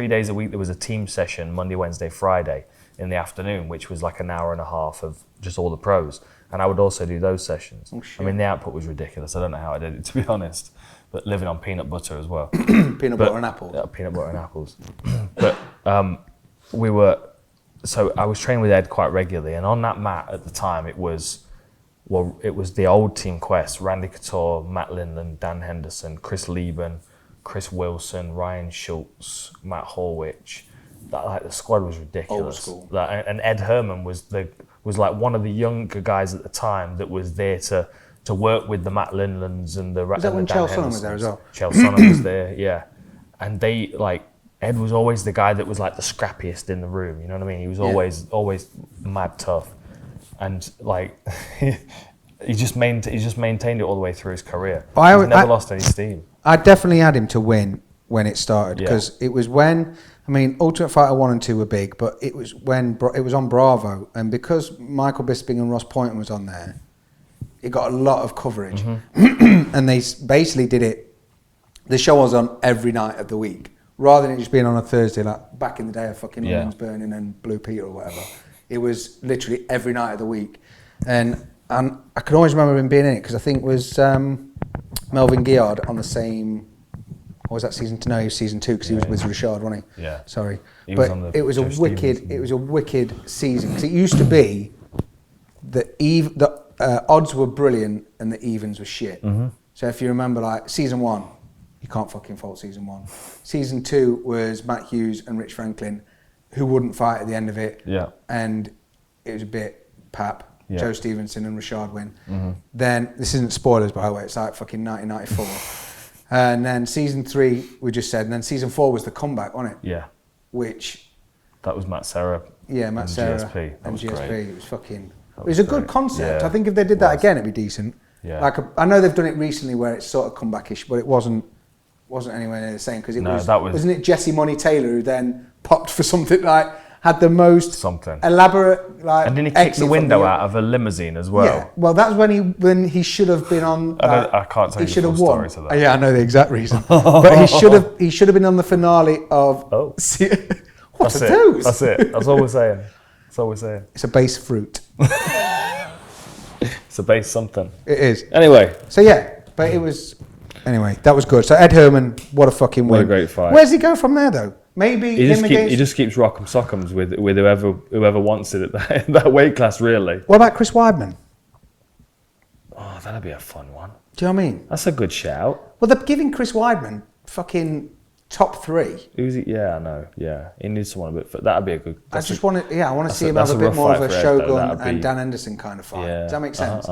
days a week, there was a team session, Monday, Wednesday, Friday in the afternoon, which was like an hour and a half of just all the pros. And I would also do those sessions. Oh, shit. I mean, the output was ridiculous. I don't know how I did it, to be honest. But living on peanut butter as well. Peanut butter and apples. Yeah, peanut butter and apples. But so I was training with Ed quite regularly. And on that mat at the time, it was the old Team Quest, Randy Couture, Matt Lindland, Dan Henderson, Chris Lieben, Chris Wilson, Ryan Schultz, Matt Horwich. The squad was ridiculous. Old school. And Ed Herman was like one of the younger guys at the time that was there to work with the Matt Lindlands and the. Was that when Dan Chael Sonnen was there as well? Chael Sonnen was there, yeah. And they Ed was always the guy that was like the scrappiest in the room. You know what I mean? He was always mad tough, and like he just maintained it all the way through his career. He's never lost any steam. I definitely had him to win when it started, Yeah. because it was when, Ultimate Fighter 1 and 2 were big, but it was when it was on Bravo, and because Michael Bisping and Ross Poynton was on there, it got a lot of coverage. Mm-hmm. And they basically did it, the show was on every night of the week, rather than it just being on a Thursday, like back in the day of fucking London's Burning and Blue Peter or whatever. It was literally every night of the week. And I can always remember him being in it, because I think it was Melvin Guillard on the same, or was that season 2? No, he was season 2, because he was with Richard, wasn't he? Yeah. Sorry. He but was on the it was Joe a Stevens. wicked season, because it used to be the odds were brilliant and the evens were shit. Mm-hmm. So if you remember, like season 1, you can't fucking fault season 1. Season 2 was Matt Hughes and Rich Franklin, who wouldn't fight at the end of it. Yeah. And it was a bit pap. Yeah. Joe Stevenson and Rashad win. Mm-hmm. Then, this isn't spoilers by the way, it's like fucking 1994. And then season 3, we just said, and then season 4 was the comeback, wasn't it? Yeah. Which, That was Matt Serra. yeah, Matt and Serra GSP. That and was GSP. great. It was fucking, it was was a good great. concept. Yeah, I think if they did that it was. again, it'd be decent. Yeah. Like I know they've done it recently where it's sort of comebackish, but it wasn't anywhere near the same, because No, that was- wasn't it Jesse Money Taylor who then popped for something like had the most Something. elaborate like. And then he kicked the exit from window out of a limousine as well. Yeah, well, that's when he should have been on. I can't tell he you should the have full won. story to that. Yeah, I know the exact reason. But he should have been on the finale of. Oh. What That's are it. those? That's it. That's all we're saying. That's all we're saying. It's a base fruit. It's a base something. It is. Anyway. So yeah, but it was. Anyway, that was good. So Ed Herman, what a fucking win! What a great fight. Where's he go from there though? Maybe He against. just keeps rock'em sock'ems with whoever wants it at that weight class, really. What about Chris Weidman? Oh, that'd be a fun one. Do you know what I mean? That's a good shout. Well, they're giving Chris Weidman fucking top 3. Who's he? Yeah, I know. Yeah, he needs someone a bit. That'd be a good. I just want to, I want to see him that's have a a bit rough more of fight a for Ed, though. Shogun That'd and be- Dan Anderson kind of fight. Yeah. Does that make sense?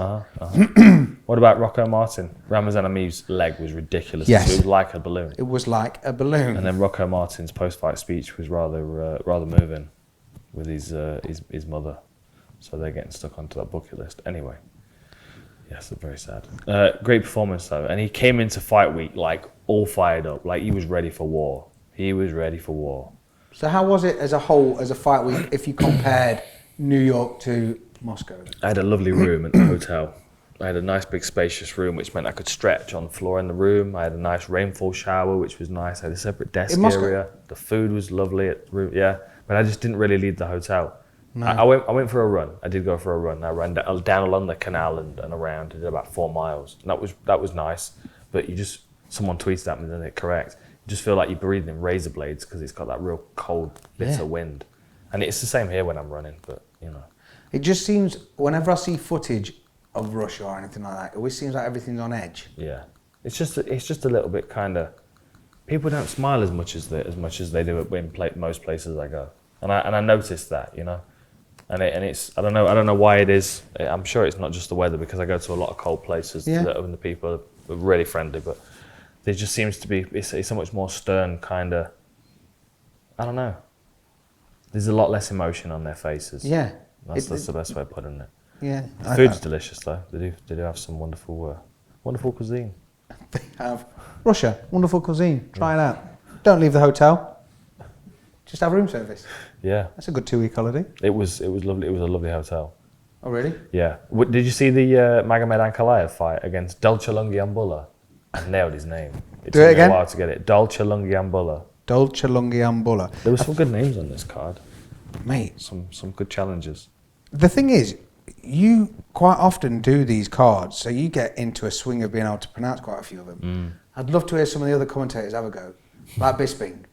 What about Rocco Martin? Ramazan Amiv's leg was ridiculous. Yes. It was like a balloon. It was like a balloon. And then Rocco Martin's post-fight speech was rather moving with his mother. So they're getting stuck onto that bucket list. Anyway, yes, they're very sad. Great performance though, and he came into fight week like all fired up, like he was ready for war. He was ready for war. So how was it as a whole, as a fight week, if you compared New York to Moscow? I had a lovely room at the hotel. I had a nice big spacious room, which meant I could stretch on the floor in the room. I had a nice rainfall shower, which was nice. I had a separate desk In Moscow? area. The food was lovely at the room, yeah. But I just didn't really leave the hotel. No. I went for a run. I did go for a run. I ran down along the canal and around. I did about 4 miles. And that was nice. But someone tweeted at me that it's correct. You just feel like you're breathing razor blades because it's got that real cold, bitter wind. And it's the same here when I'm running, but you know. It just seems, whenever I see footage of Russia or anything like that, it always seems like everything's on edge. Yeah, it's just a little bit kind of. People don't smile as much as they do at most places I go, and I noticed that, you know, and it's I don't know why it is. I'm sure it's not just the weather because I go to a lot of cold places and the people are really friendly, but there just seems to be it's a much more stern kind of. I don't know. There's a lot less emotion on their faces. Yeah, that's the best way of putting it. Yeah, The food's delicious though. They do have some wonderful cuisine. They have Russia, wonderful cuisine. Try it out. Don't leave the hotel. Just have room service. Yeah, That's a good 2-week holiday. it was lovely. It was a lovely hotel. Oh really? Yeah. Did you see the Magomed Ankalaev fight against Dolcelungiambula? I nailed his name. It Do took it me again? a while to get it. Dolcelungiambula. Dolcelungiambula. There were some good names on this card. Mate, Some good challenges. the thing is, you quite often do these cards, so you get into a swing of being able to pronounce quite a few of them. I'd love to hear some of the other commentators have a go, like Bisping.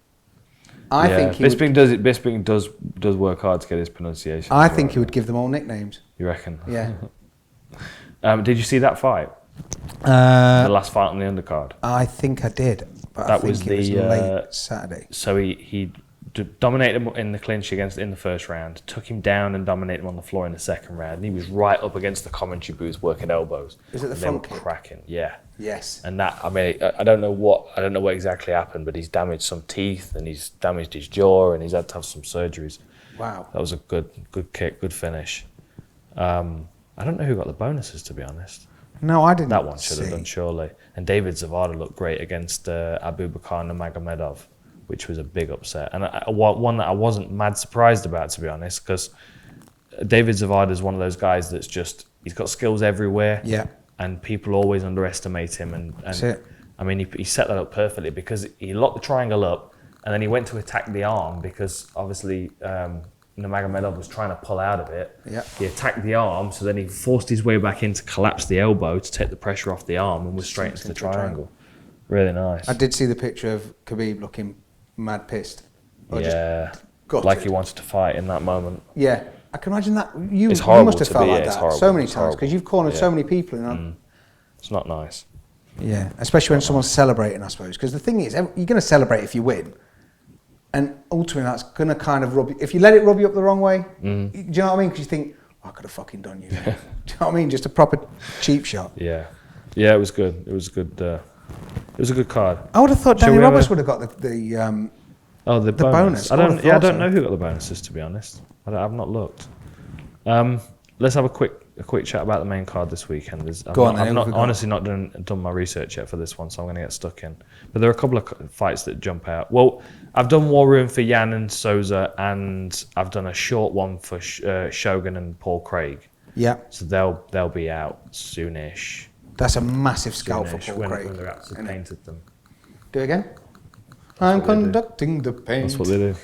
I think he Bisping does work hard to get his pronunciation. I think he would give them all nicknames. You reckon? Yeah. Did you see that fight? The last fight on the undercard. I think I did, but That I think was it was the, late Saturday. So he dominated him in the clinch in the first round, took him down and dominated him on the floor in the second round. And he was right up against the commentary booth working elbows. Is it the And front they were kick? cracking? Yeah. Yes. And that, I mean, I don't know what exactly happened, but he's damaged some teeth and he's damaged his jaw and he's had to have some surgeries. Wow. That was a good kick, good finish. I don't know who got the bonuses, to be honest. No, I didn't. That one should have see. done, surely. And David Zavada looked great against Abu Bakar Nurmagomedov, which was a big upset. And one that I wasn't mad surprised about, to be honest, because David Zavada is one of those guys that's just, he's got skills everywhere. Yeah. And people always underestimate him. And That's it. I mean, he set that up perfectly because he locked the triangle up and then he went to attack the arm because obviously Nurmagomedov was trying to pull out of it. Yeah. He attacked the arm, so then he forced his way back in to collapse the elbow to take the pressure off the arm and was straight into the triangle. Really nice. I did see the picture of Khabib looking mad pissed. Or Yeah. just gutted. Like he wanted to fight in that moment. Yeah. I can imagine that. You It's horrible must have to felt be- like yeah, it's that horrible, so many it's times because horrible. you've cornered so Yeah. many people. You know? It's not nice. Yeah, especially when someone's celebrating, I suppose. Because the thing is, you're going to celebrate if you win. And ultimately, that's going to kind of rub you. If you let it rub you up the wrong way, do you know what I mean? Because you think, I could have fucking done you. Do you know what I mean? Just a proper cheap shot. Yeah. Yeah, it was good. It was good. It was a good card. I would have thought Shall Danny we have Roberts a- would have got the Oh, the bonus. I I would've don't. Yeah, I thought don't so. know who got the bonuses, to be honest. I've not looked. Let's have a quick a quick chat about the main card this weekend. I've not honestly not done my research yet for this one, so I'm going to get stuck in. But there are a couple of fights that jump out. Well, I've done War Room for Jan and Souza, and I've done a short one for Shogun and Paul Craig. Yeah. So they'll be out soonish. That's a massive scalp for Paul Craig. When they've actually painted them. Do it again. I'm conducting the paint. That's what they do.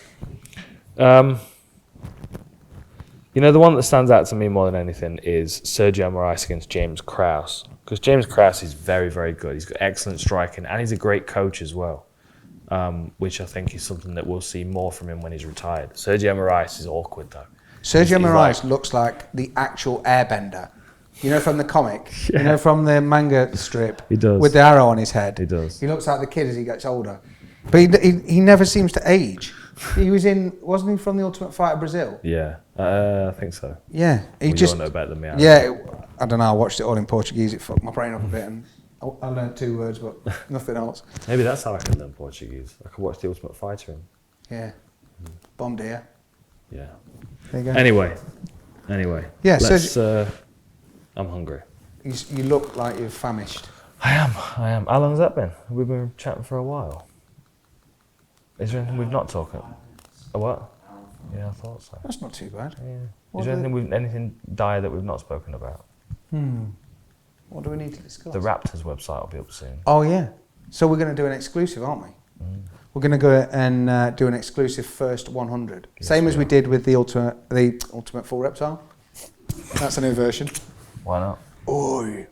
You know, the one that stands out to me more than anything is Sergio Moraes against James Krause. Because James Krause is very, very good. He's got excellent striking, and he's a great coach as well, which I think is something that we'll see more from him when he's retired. Sergio Moraes is awkward, though. Sergio Moraes looks like the actual airbender. You know, from the comic? Yeah. You know, from the manga strip? He does. With the arrow on his head? He does. He looks like the kid as he gets older. But he never seems to age. He was wasn't he from the Ultimate Fighter Brazil? Yeah, I think so. Yeah. You don't know better than me. I don't know, I watched it all in Portuguese. It fucked my brain up a bit, and I learned 2 words, but nothing else. Maybe that's how I can learn Portuguese. I could watch the Ultimate Fighter. Yeah. Bom dia. Yeah. There you go. Anyway. Yeah, I'm hungry. You look like you're famished. I am. How long has that been? We've been chatting for a while. Is there anything we've not talked about? A what? Yeah, I thought so. That's not too bad. Yeah. Is there anything dire that we've not spoken about? What do we need to discuss? The Raptors website will be up soon. Oh, yeah. So we're going to do an exclusive, aren't we? We're going to go and do an exclusive first 100. Yes, Same as we did with the Ultimate Full Reptile. That's a new version. Why not? Oh.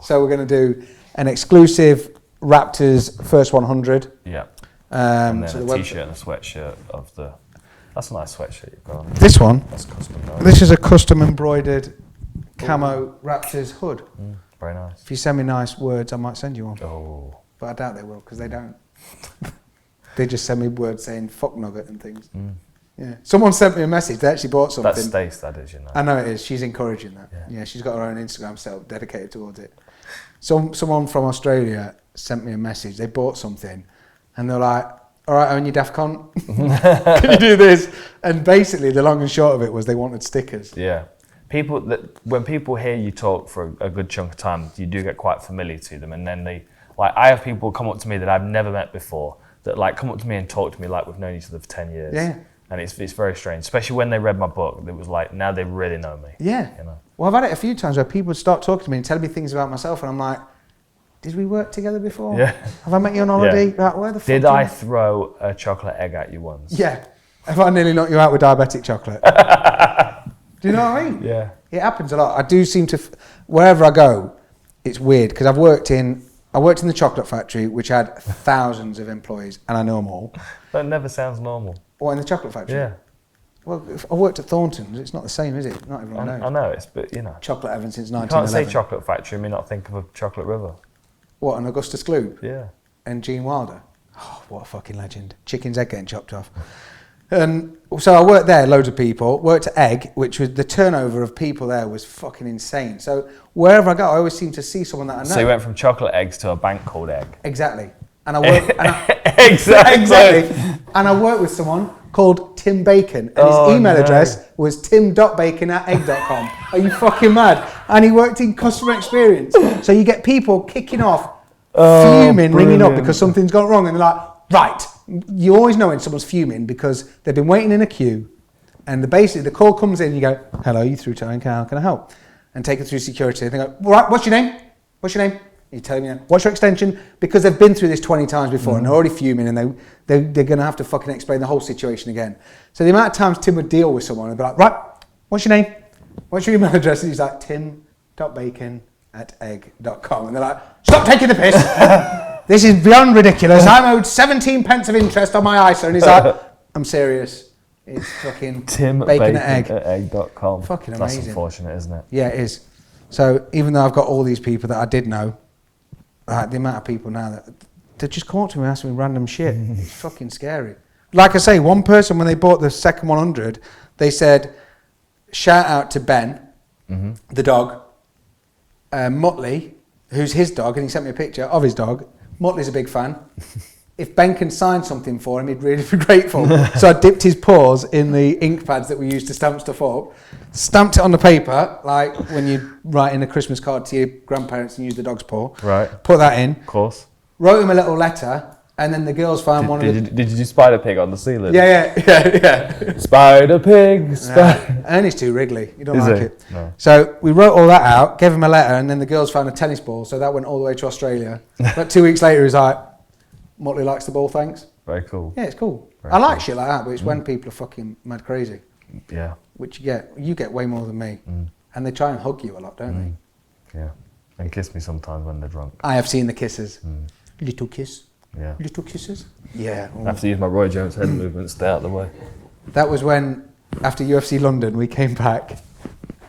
So we're going to do an exclusive Raptors first 100. Yeah. And then so a t-shirt and a sweatshirt of the... That's a nice sweatshirt you've got on. This one? That's custom. This is a custom embroidered camo Raptors hood. Very nice. If you send me nice words, I might send you one. Oh. But I doubt they will, because they don't. They just send me words saying fuck nugget and things. Yeah. Someone sent me a message. They actually bought something. That's Stace, that is, you know. I know it is. She's encouraging that. Yeah, she's got her own Instagram self dedicated towards it. Someone from Australia sent me a message. They bought something, and they're like, all right, Owen, you daft cunt. Can you do this? And basically, the long and short of it was they wanted stickers. Yeah. When people hear you talk for a good chunk of time, you do get quite familiar to them. And then I have people come up to me that I've never met before that come up to me and talk to me like we've known each other for 10 years. Yeah. And it's very strange, especially when they read my book. It was like, now they really know me. Yeah. You know? Well, I've had it a few times where people would start talking to me and telling me things about myself, and I'm like, did we work together before? Yeah. Have I met you on holiday? Yeah. Like, where the fuck did I throw a chocolate egg at you once? Yeah. Have I nearly knocked you out with diabetic chocolate? Do you know what I mean? Yeah. It happens a lot. I do seem to, wherever I go, it's weird, because I worked in the chocolate factory, which had thousands of employees, and I know them all. That never sounds normal. What, in the chocolate factory? Yeah. Well, if I worked at Thornton's, it's not the same, is it? Not everyone knows. I know, but you know. Chocolate Heaven since You 1911. can't say chocolate factory and me not think of a chocolate river. What, and Augustus Gloop? Yeah. And Gene Wilder? Oh, what a fucking legend. Chicken's head getting chopped off. And so I worked there, loads of people. Worked at Egg, which was the turnover of people there was fucking insane. So wherever I go, I always seem to see someone that I know. So you went from chocolate eggs to a bank called Egg. Exactly. And I worked... Exactly. And I worked with someone called Tim Bacon, and his email address was tim.bacon@egg.com. Are you fucking mad? And he worked in customer experience. So you get people kicking off, fuming, ringing up because something's gone wrong, and they're like, right. You always know when someone's fuming because they've been waiting in a queue, and basically the call comes in, you go, hello, you through to Owen, how can I help? And take it through security. They go, all right, what's your name? What's your name? You tell me, what's your extension? Because they've been through this 20 times before and they're already fuming, and they're going to have to fucking explain the whole situation again. So the amount of times Tim would deal with someone and be like, right, what's your name? What's your email address? And he's like, tim.bacon@egg.com. And they're like, stop taking the piss. This is beyond ridiculous. I'm owed 17 pence of interest on my ISA. And he's like, I'm serious. It's fucking tim.bacon@egg.com. Fucking amazing. That's unfortunate, isn't it? Yeah, it is. So even though I've got all these people that I did know, the amount of people now that they just come up to me and ask me random shit. It's fucking scary. Like I say, one person, when they bought the second 100, they said, shout out to Ben, the dog, Muttley, who's his dog, and he sent me a picture of his dog. Muttley's a big fan. If Ben can sign something for him, he'd really be grateful. So I dipped his paws in the ink pads that we use to stamp stuff up. stamped it on the paper, like when you write in a Christmas card to your grandparents and use the dog's paw. Right. Put that in. Of course. Wrote him a little letter, and then the girls found one of the... Did you do Spider Pig on the ceiling? Yeah. Spider Pig. Ernie's too wriggly. You don't Is like he? it. No. So we wrote all that out, gave him a letter, and then the girls found a tennis ball, so that went all the way to Australia. But 2 weeks later, he was like, Motley likes the ball, thanks. Very cool. Yeah, it's cool. Very I like cool. shit like that, but it's when people are fucking mad crazy. Yeah. Which you get way more than me. And they try and hug you a lot, don't they? Yeah. And kiss me sometimes when they're drunk. I have seen the kisses. Little kiss. Yeah. Little kisses. Yeah. I have to use my Roy Jones head movement to stay out of the way. That was when, after UFC London, we came back,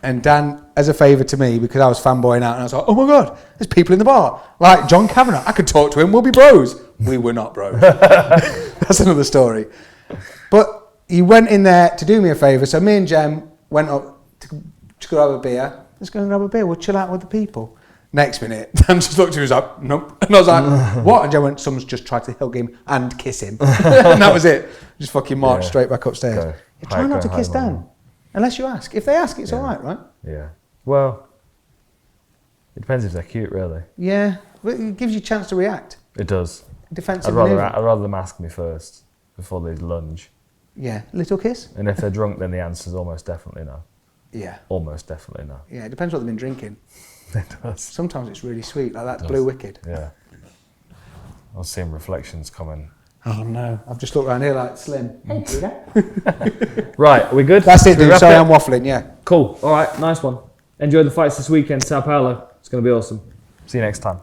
and Dan, as a favour to me, because I was fanboying out, and I was like, oh my God, there's people in the bar. Like John Kavanagh, I could talk to him, we'll be bros. We were not bros. That's another story. But he went in there to do me a favour, so me and Jem went up to grab a beer. Let's go and grab a beer, we'll chill out with the people. Next minute, Dan just looked at me and was like, nope. And I was like, what? And Jem went, someone's just tried to hug him and kiss him. And that was it. Just fucking marched straight back upstairs. Go. Yeah, try not to kiss Dan. Home. Unless you ask. If they ask, it's all right? Yeah. Well, it depends if they're cute, really. Yeah. But it gives you a chance to react. It does. Defensive I'd manoeuvre. rather them ask me first before they lunge. Yeah. Little kiss? And if they're drunk, then the answer's almost definitely no. Yeah. Almost definitely no. Yeah, it depends what they've been drinking. It does. Sometimes it's really sweet, like that It does. Blue Wicked. Yeah. I was seeing reflections coming. Oh no. I've just looked around here like Slim. Hey, Peter. Right, are we good? That's it, Should we dude. wrap Sorry, it? I'm waffling, yeah. Cool. All right, nice one. Enjoy the fights this weekend, Sao Paulo. It's going to be awesome. See you next time.